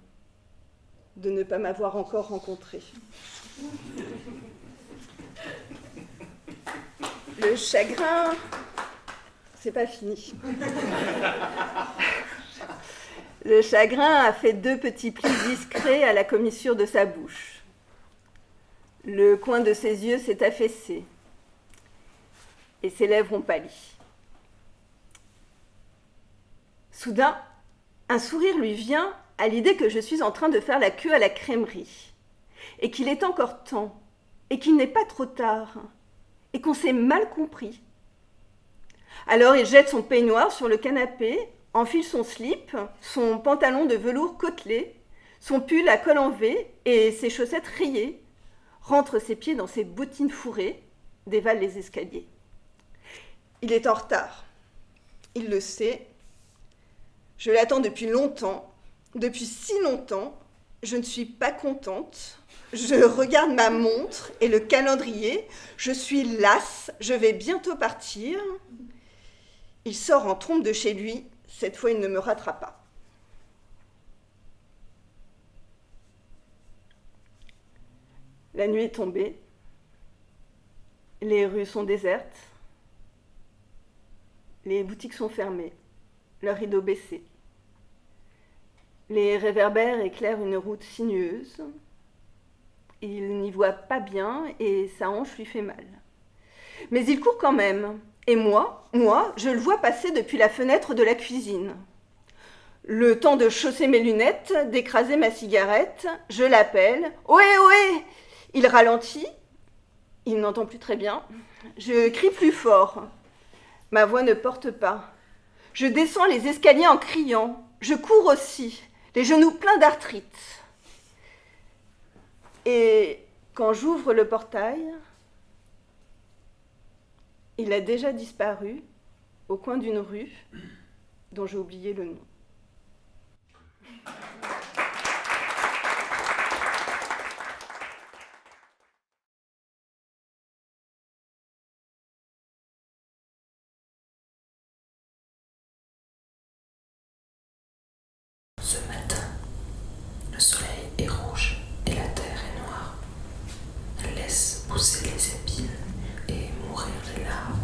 de ne pas m'avoir encore rencontré. Le chagrin, c'est pas fini. Le chagrin a fait 2 petits plis discrets à la commissure de sa bouche. Le coin de ses yeux s'est affaissé et ses lèvres ont pâli. Soudain, un sourire lui vient à l'idée que je suis en train de faire la queue à la crèmerie, et qu'il est encore temps, et qu'il n'est pas trop tard, et qu'on s'est mal compris. Alors il jette son peignoir sur le canapé, enfile son slip, son pantalon de velours côtelé, son pull à col en V et ses chaussettes rayées, rentre ses pieds dans ses bottines fourrées, dévale les escaliers. Il est en retard. Il le sait. Je l'attends depuis longtemps, depuis si longtemps, je ne suis pas contente. Je regarde ma montre et le calendrier, je suis lasse, je vais bientôt partir. Il sort en trompe de chez lui, cette fois il ne me rattrape pas. La nuit est tombée, les rues sont désertes, les boutiques sont fermées, leurs rideaux baissés. Les réverbères éclairent une route sinueuse. Il n'y voit pas bien et sa hanche lui fait mal. Mais il court quand même. Et moi, je le vois passer depuis la fenêtre de la cuisine. Le temps de chausser mes lunettes, d'écraser ma cigarette, je l'appelle. Ohé, ohé! Il ralentit. Il n'entend plus très bien. Je crie plus fort. Ma voix ne porte pas. Je descends les escaliers en criant. Je cours aussi, les genoux pleins d'arthrite. Et quand j'ouvre le portail, il a déjà disparu au coin d'une rue dont j'ai oublié le nom. Ce matin, le soleil est rouge et la terre est noire. Elle laisse pousser les épines et mourir les larves.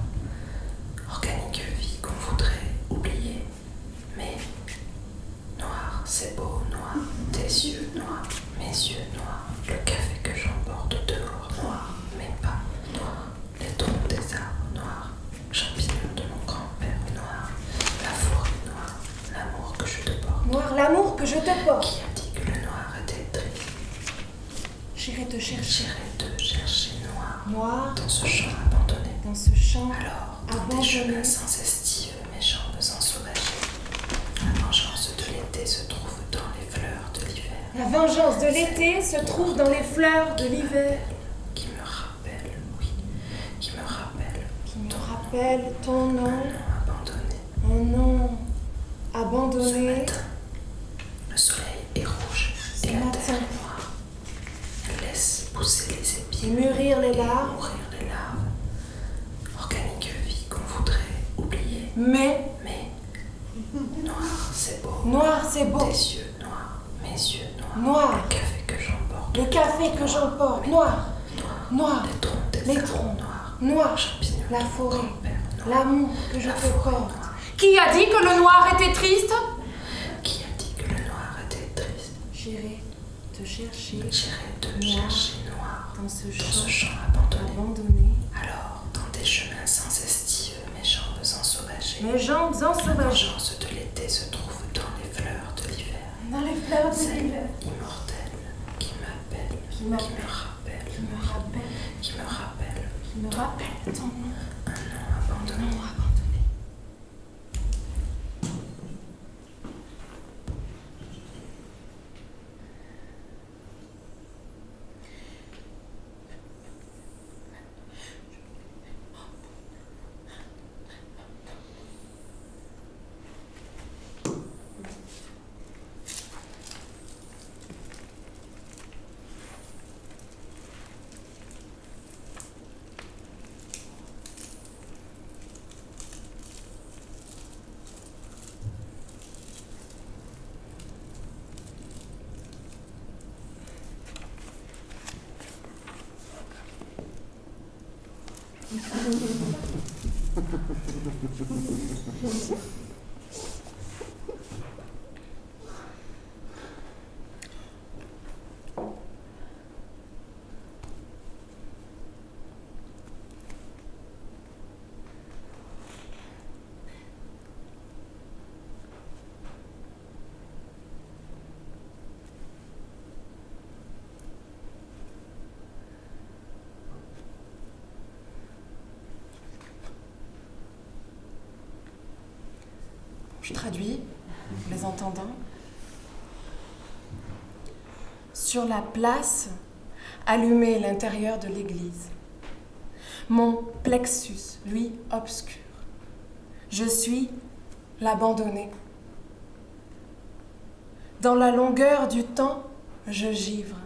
Organique vie qu'on voudrait oublier. Mais noir, c'est beau, noir. Tes yeux noirs, mes yeux noirs. Le café que j'emporte dehors, noir. Mes pas, noirs. Les troncs des arbres, noirs. Champignons de mon grand-père, noir. La forêt noire. L'amour que je te porte. Noir, l'amour que je te porte. Qui a dit que le noir était triste? J'irai te chercher. J'irai te chercher noir. Noir. Dans ce champ abandonné. Dans ce champ Alors, dans abandonné. des chemins sans estive, mes jambes ensauvagées. La vengeance de l'été se trouve dans les fleurs de l'hiver. La vengeance de l'été se trouve dans les fleurs de l'hiver. Qui me rappelle, oui, qui me rappelle. Qui me rappelle ton nom. Abandonné. Un nom Ce abandonné. matin, le soleil est rouge et la terre est noire. Elle laisse pousser les Et épines mûrir les et larves. mourir les larves. Organique vie qu'on voudrait oublier. Mais Noir, c'est beau. noir, c'est beau. Tes yeux noirs, mes yeux noirs. Noir. Le café que j'emporte. Le café que j'emporte. Noir. Noir. Les troncs des Les arbres troncs. noirs. Noir. Champignons La de mon forêt. grand-père noir. L'amour que je La te forêt porte. noire. Qui a dit que le noir était triste? Qui a dit que le noir était triste? J'irai te chercher. J'irai te Noir. chercher noir. Dans ce Dans ce champ champ abandonné. abandonné. Alors, dans des chemins sans estive, mes jambes ensauvagées. Mes jambes La ensauvagées. vengeance de l'été se trouve dans les fleurs de l'hiver. Dans les fleurs de Celle l'hiver. immortelle qui m'appelle, Qui qui m'appelle. me rappelle, Qui me rappelle. qui me rappelle. Qui me rappelle ton nom. Un nom abandonné. Nom abandonné. Je traduis, les entendants. Sur la place, allumez l'intérieur de l'église. Mon plexus, lui, obscur. Je suis l'abandonné. Dans la longueur du temps, je givre.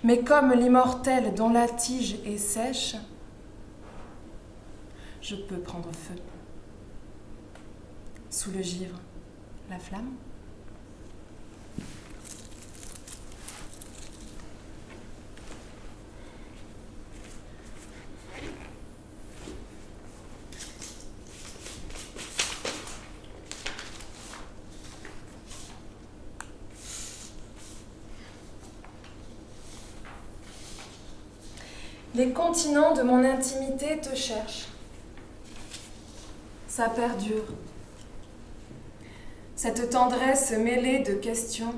Mais comme l'immortel dont la tige est sèche, je peux prendre feu. Sous le givre, la flamme. Les continents de mon intimité te cherchent. Ça perdure. Cette tendresse mêlée de questions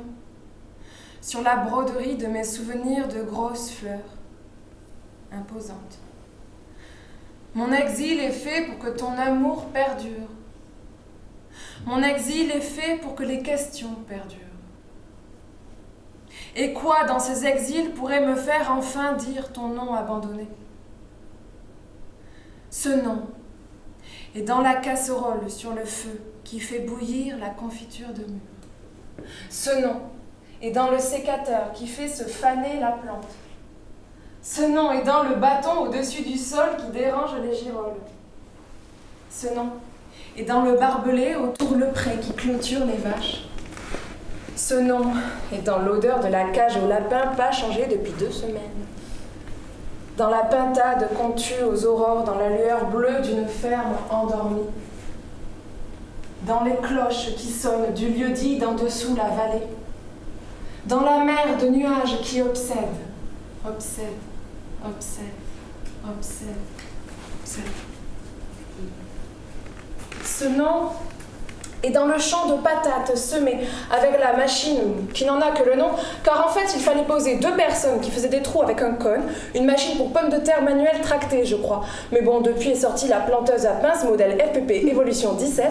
sur la broderie de mes souvenirs de grosses fleurs, imposantes. Mon exil est fait pour que ton amour perdure. Mon exil est fait pour que les questions perdurent. Et quoi dans ces exils pourrait me faire enfin dire ton nom abandonné? Ce nom est dans la casserole sur le feu qui fait bouillir la confiture de mûre. Ce nom est dans le sécateur qui fait se faner la plante. Ce nom est dans le bâton au-dessus du sol qui dérange les girolles. Ce nom est dans le barbelé autour le pré qui clôture les vaches. Ce nom est dans l'odeur de la cage aux lapins pas changée depuis 2 semaines. Dans la pintade qu'on tue aux aurores, dans la lueur bleue d'une ferme endormie. Dans les cloches qui sonnent du lieu-dit d'en dessous la vallée. Dans la mer de nuages qui obsède, obsède, obsède, obsède, obsède. Ce nom est dans le champ de patates semé avec la machine qui n'en a que le nom, car en fait il fallait poser 2 personnes qui faisaient des trous avec un cône, une machine pour pommes de terre manuelle tractée je crois. Mais bon, depuis est sortie la planteuse à pince modèle FPP Evolution 17,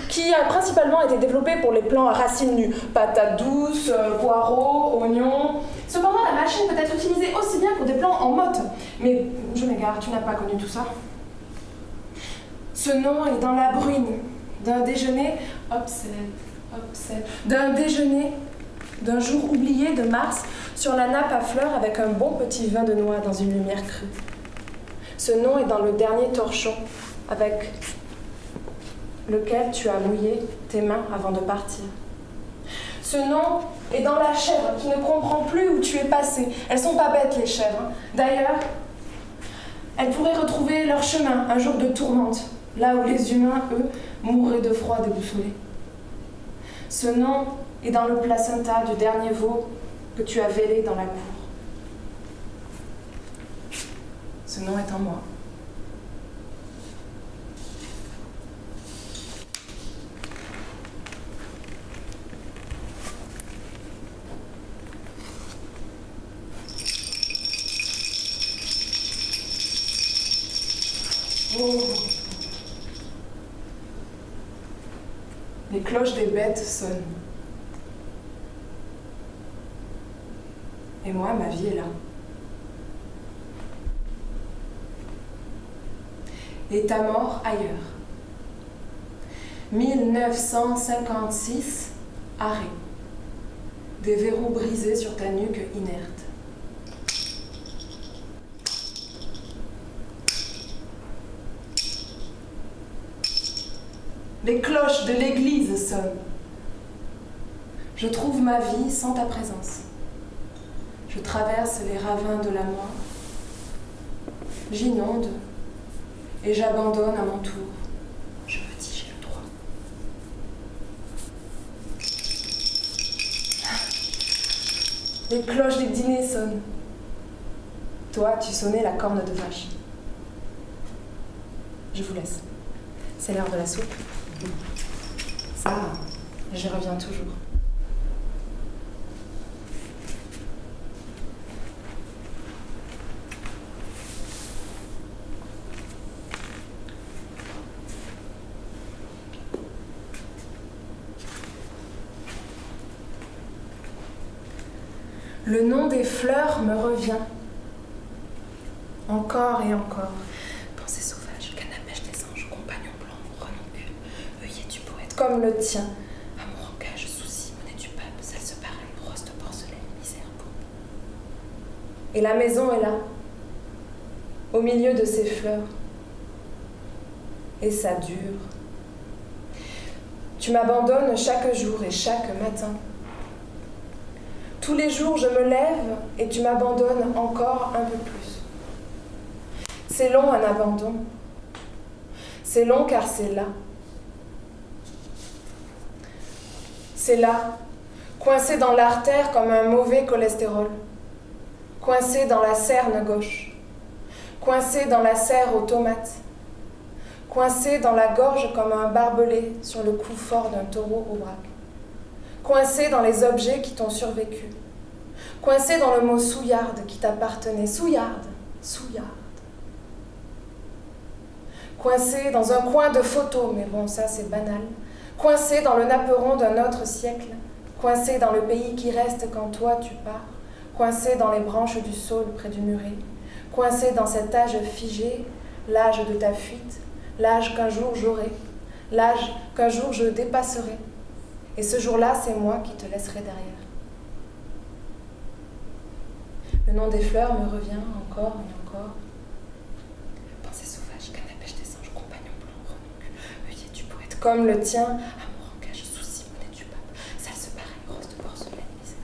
qui a principalement été développée pour les plants à racines nues, patates douces, poireaux, oignons. Cependant la machine peut être utilisée aussi bien pour des plants en motte. Mais je m'égare, tu n'as pas connu tout ça. Ce nom est dans la bruine d'un déjeuner obsède, obsède, d'un déjeuner d'un jour oublié de mars sur la nappe à fleurs avec un bon petit vin de noix dans une lumière crue. Ce nom est dans le dernier torchon avec lequel tu as mouillé tes mains avant de partir. Ce nom est dans la chèvre qui ne comprend plus où tu es passé. Elles sont pas bêtes les chèvres. D'ailleurs, elles pourraient retrouver leur chemin un jour de tourmente, là où les humains, eux, mourraient de froid déboussolés. Ce nom est dans le placenta du dernier veau que tu as vêlé dans la cour. Ce nom est en moi. Oh. Les cloches des bêtes sonnent. Et moi, ma vie est là. Et ta mort ailleurs. 1956, arrêt. Des verrous brisés sur ta nuque inerte. Les cloches de l'église sonnent. Je trouve ma vie sans ta présence. Je traverse les ravins de la mort. J'inonde et j'abandonne à mon tour. Je me dis, j'ai le droit. Les cloches des dîners sonnent. Toi, tu sonnais la corne de vache. Je vous laisse. C'est l'heure de la soupe. Ça, j'y reviens toujours. Le nom des fleurs me revient. Encore et encore. Pensée sauvage, canne à pêche des anges, compagnon blanc, renoncule, œillet du poète, comme le tien. Amour, engage, souci, monnaie du pape, celle se pareille, rose de porcelaine, misère, peau. Et la maison est là, au milieu de ces fleurs. Et ça dure. Tu m'abandonnes chaque jour et chaque matin. Tous les jours, je me lève et tu m'abandonnes encore un peu plus. C'est long un abandon. C'est long car c'est là. C'est là, coincé dans l'artère comme un mauvais cholestérol. Coincé dans la cerne gauche. Coincé dans la serre aux tomates. Coincé dans la gorge comme un barbelé sur le cou fort d'un taureau au braque. Coincé dans les objets qui t'ont survécu. Coincé dans le mot souillarde qui t'appartenait. Souillarde, souillarde. Coincé dans un coin de photo, mais bon, ça c'est banal. Coincé dans le napperon d'un autre siècle. Coincé dans le pays qui reste quand toi tu pars. Coincé dans les branches du saule près du muret. Coincé dans cet âge figé, l'âge de ta fuite, l'âge qu'un jour j'aurai, l'âge qu'un jour je dépasserai. Et ce jour-là, c'est moi qui te laisserai derrière. Le nom des fleurs me revient encore et encore. Pensée sauvage, canne à pêche des anges, compagnon blanc, renoncule, œillet du poète, comme le tien, amour, engage, souci, monnaie du pape, celle se pareille, rose de porcelaine, misère.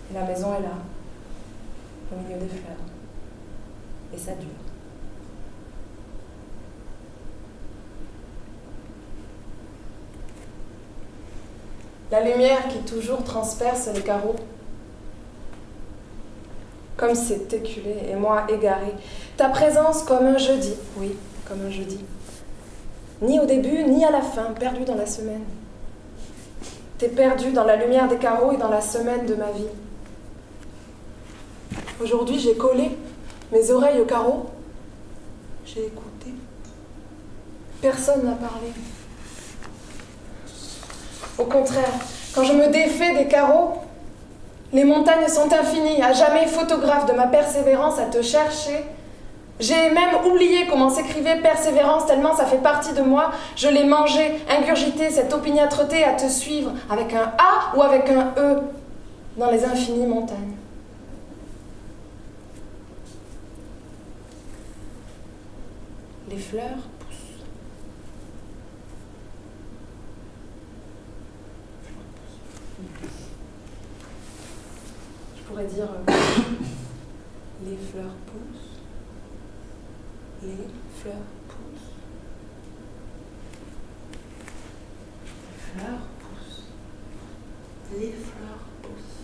Et la maison est là, au milieu des fleurs. Et ça dure. La lumière qui toujours transperce les carreaux. Comme c'est éculé et moi égaré. Ta présence comme un jeudi, oui, comme un jeudi. Ni au début, ni à la fin, perdu dans la semaine. T'es perdu dans la lumière des carreaux et dans la semaine de ma vie. Aujourd'hui, j'ai collé mes oreilles aux carreaux. J'ai écouté. Personne n'a parlé. Au contraire, quand je me défais des carreaux, les montagnes sont infinies, à jamais photographe de ma persévérance à te chercher. J'ai même oublié comment s'écrivait persévérance, tellement ça fait partie de moi. Je l'ai mangé, ingurgité, cette opiniâtreté à te suivre, avec un A ou avec un E, dans les infinies montagnes. Les fleurs poussent. Je pourrais dire les fleurs poussent. Les fleurs poussent. Les fleurs poussent. Les fleurs poussent.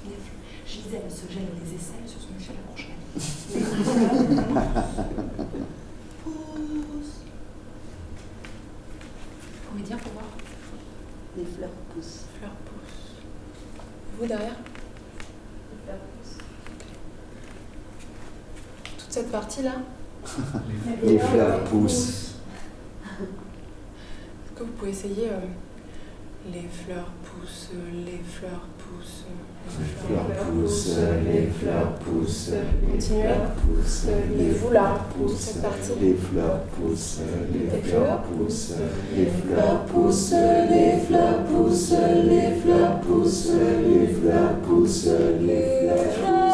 Les fleurs. Gisèle se gèle les aisselles sur son échelle à courgette. Les fleurs poussent. Vous pouvez dire pour voir. Les fleurs poussent. Fleurs poussent. Vous derrière? Les fleurs poussent. Toute cette partie-là? Les fleurs poussent. Est-ce que vous pouvez essayer les fleurs poussent, les fleurs poussent. Les fleurs poussent, les fleurs poussent. Continuez. Et vous là, toute cette partie. Les fleurs poussent, les fleurs poussent. Les fleurs poussent, les fleurs poussent. Les fleurs poussent, les fleurs poussent. Les fleurs poussent, les fleurs poussent. Les fleurs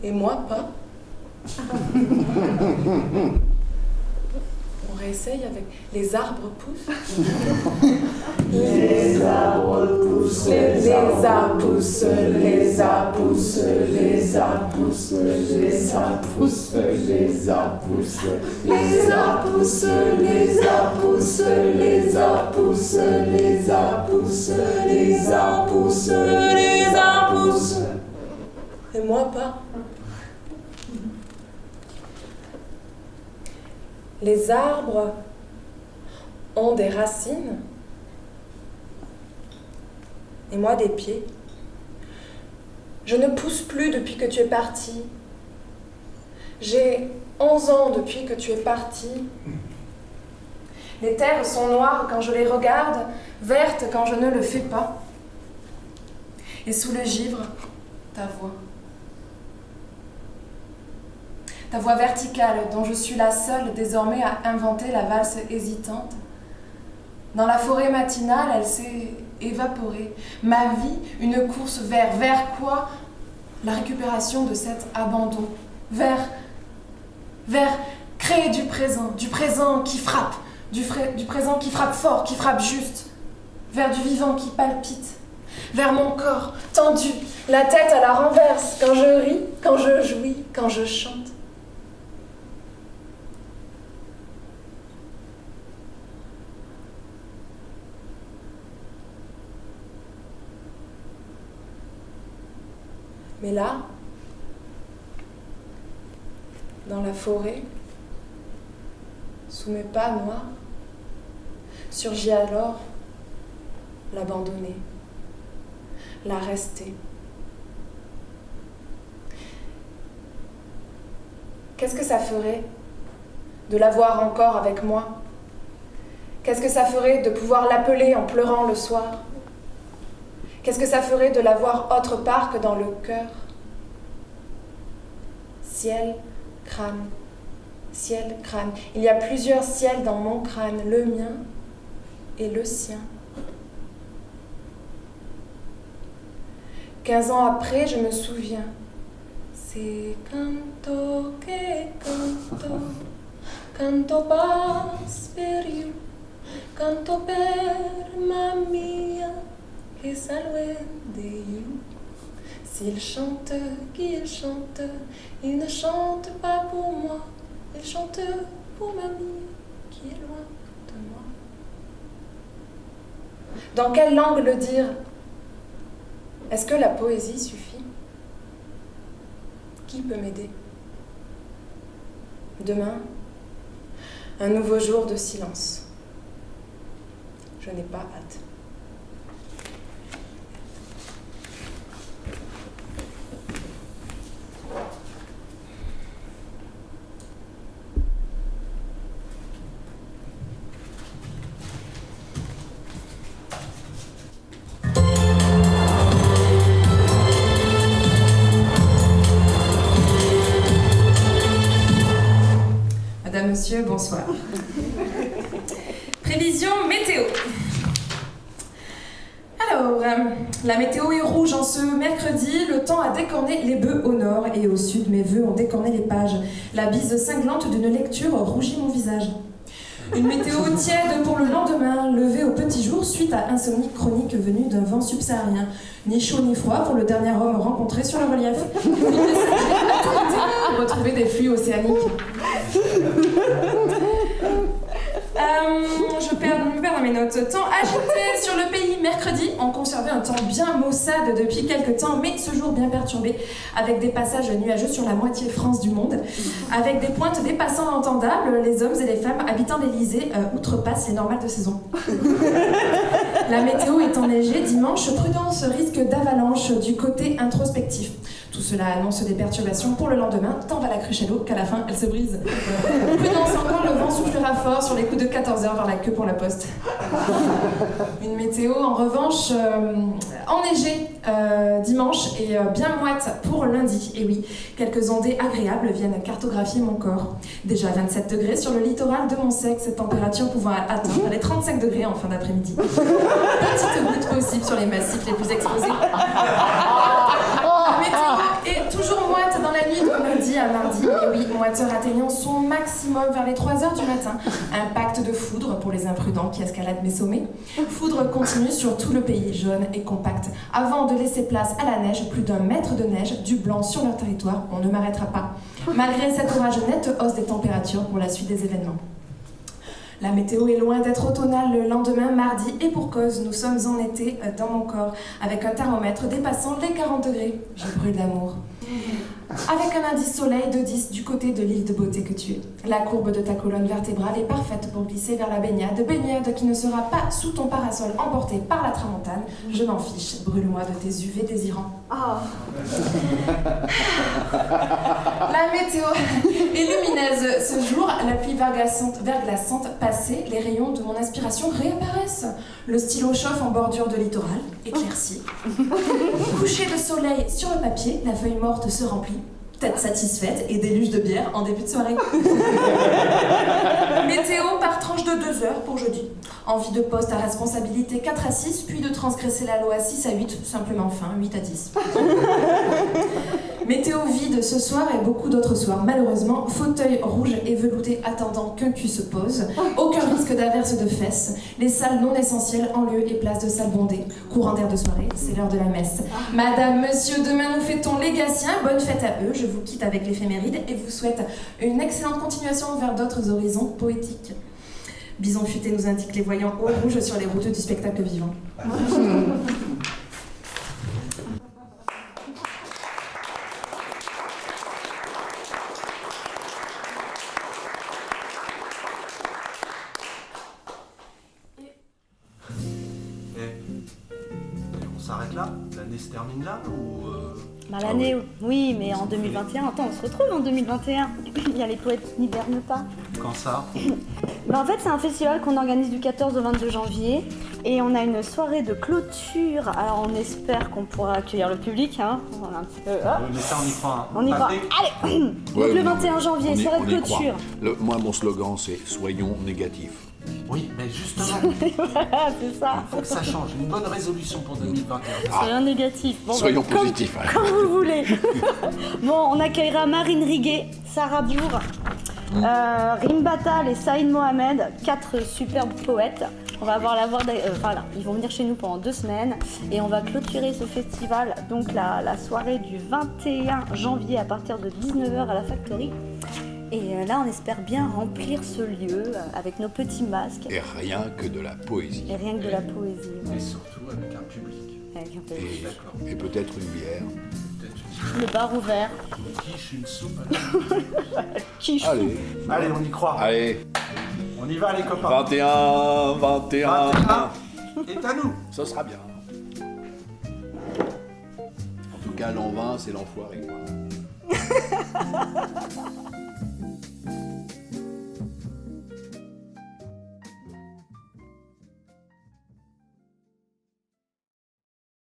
Et moi, pas. On réessaye avec les arbres poussent. Les arbres poussent, les arbres poussent, les arbres poussent, les arbres poussent, les arbres poussent, les arbres poussent, les arbres poussent, les arbres poussent, les arbres poussent, les arbres poussent, les arbres poussent, les arbres poussent. Et moi, pas. Les arbres ont des racines et moi des pieds. Je ne pousse plus depuis que tu es parti. J'ai 11 ans depuis que tu es parti. Les terres sont noires quand je les regarde, vertes quand je ne le fais pas. Et sous le givre, ta voix. Ta voix verticale dont je suis la seule désormais à inventer la valse hésitante. Dans la forêt matinale, elle s'est évaporée. Ma vie, une course vers quoi? La récupération de cet abandon. Vers créer du présent qui frappe, du présent qui frappe fort, qui frappe juste. Vers du vivant qui palpite. Vers mon corps tendu, la tête à la renverse, quand je ris, quand je jouis, quand je chante. Mais là, dans la forêt, sous mes pas noirs, surgit alors l'abandonner, la rester. Qu'est-ce que ça ferait de l'avoir encore avec moi? Qu'est-ce que ça ferait de pouvoir l'appeler en pleurant le soir? Qu'est-ce que ça ferait de l'avoir autre part que dans le cœur? Ciel, crâne, ciel, crâne. Il y a plusieurs ciels dans mon crâne, le mien et le sien. 15 ans après, je me souviens. C'est canto que canto, canto pas per you, canto per ma mia, que salue de you. S'il chante, qu'il chante, il ne chante pas pour moi, il chante pour ma mie qui est loin de moi. Dans quelle langue le dire? Est-ce que la poésie suffit? Qui peut m'aider? Demain, un nouveau jour de silence. Je n'ai pas hâte. Monsieur, bonsoir. Prévision météo. Alors, la météo est rouge en ce mercredi. Le temps a décorné les bœufs au nord et au sud. Mes vœux ont décorné les pages. La bise cinglante d'une lecture rougit mon visage. Une météo tiède pour le lendemain, levé au petit jour suite à insomnie chronique venue d'un vent subsaharien. Ni chaud ni froid pour le dernier homme rencontré sur le relief. Une messagerie autorité pour retrouver des flux océaniques. Je me perds dans mes notes. Temps agité sur le pays. Mercredi, on conservait un temps bien maussade depuis quelques temps, mais ce jour bien perturbé, avec des passages nuageux sur la moitié France du monde, avec des pointes dépassant l'entendable, les hommes et les femmes habitant l'Elysée outrepassent les normales de saison. La météo est enneigée dimanche, prudence, risque d'avalanche du côté introspectif. Tout cela annonce des perturbations pour le lendemain, tant va la cruche à l'eau qu'à la fin elle se brise. Prudence encore, le vent soufflera fort sur les coups de 14h vers la queue pour la poste. Une météo en revanche enneigée dimanche et bien moite pour lundi. Et oui, quelques ondées agréables viennent cartographier mon corps. Déjà 27 degrés sur le littoral de mon sexe, température pouvant atteindre les 35 degrés en fin d'après-midi. Petite goutte possible sur les massifs les plus exposés. La météo est toujours moite dans la nuit de lundi à mardi. Et oui, moiteur atteignant son maximum vers les 3h du matin. Impact de foudre pour les imprudents qui escaladent mes sommets. Foudre continue sur tout le pays, jaune et compact. Avant de laisser place à la neige, plus d'1 mètre de neige, du blanc sur leur territoire, on ne m'arrêtera pas. Malgré cet orage net, hausse des températures pour la suite des événements. La météo est loin d'être automnale le lendemain, mardi, et pour cause, nous sommes en été dans mon corps, avec un thermomètre dépassant les 40 degrés. Je brûle d'amour. Avec un indice soleil de 10 du côté de l'île de beauté que tu es. La courbe de ta colonne vertébrale est parfaite pour glisser vers la baignade qui ne sera pas sous ton parasol emporté par la tramontane. Je m'en fiche, brûle-moi de tes UV désirants. Ah. La météo est lumineuse ce jour, la pluie verglaçante passée, les rayons de mon inspiration réapparaissent. Le stylo chauffe en bordure de littoral, éclairci. Coucher de soleil sur le papier, la feuille morte se remplit. Tête satisfaite et déluge de bière en début de soirée. Météo par tranche de 2 heures pour jeudi. Envie de poste à responsabilité 4 à 6, puis de transgresser la loi 6 à 8, simplement fin 8 à 10. Météo vide ce soir et beaucoup d'autres soirs. Malheureusement, fauteuil rouge et velouté attendant qu'un cul se pose. Aucun risque d'averse de fesses. Les salles non essentielles en lieu et place de salles bondées. Courant d'air de soirée, c'est l'heure de la messe. Madame, monsieur, demain nous fêtons les Gatien. Bonne fête à eux. Je vous quitte avec l'éphéméride et vous souhaite une excellente continuation vers d'autres horizons poétiques. Bison futé nous indique les voyants au rouge sur les routes du spectacle vivant. On s'arrête là? L'année se termine là ou Bah, l'année, oui, mais en 2021, attends, on se retrouve en 2021. Il y a les poètes n'hibernent pas. Quand ça? Bah, en fait, c'est un festival qu'on organise du 14 au 22 janvier et on a une soirée de clôture. Alors, on espère qu'on pourra accueillir le public, hein. On a un petit peu... Mais ça, on y croit. Hein. On y croit. Allez. Donc, le 21 janvier, soirée de clôture. Moi, mon slogan, c'est « Soyons négatifs ». Oui, mais justement, Voilà, c'est ça. il faut que ça change. Une bonne résolution pour 2021. Soyons négatifs. Bon, Soyons bah, positifs. Comme vous voulez. Bon, on accueillera Marine Riguet, Sarah Bourg, Rim Batal et Saïd Mohamed, 4 superbes poètes. On va avoir la voix voilà, ils vont venir chez nous pendant 2 semaines et on va clôturer ce festival, donc la soirée du 21 janvier à partir de 19h à la Factory. Et là, on espère bien remplir ce lieu avec nos petits masques. Et rien que de la poésie. Et rien que de la poésie. Et surtout avec un public. Avec un public. Et peut-être une bière. Le bar ouvert. Une quiche, une soupe. Quiche. Allez, on y croit. Allez. On y va, les copains. 21. 21. Et à nous. Ça sera bien. En tout cas, l'an 20, c'est l'enfoiré, quoi.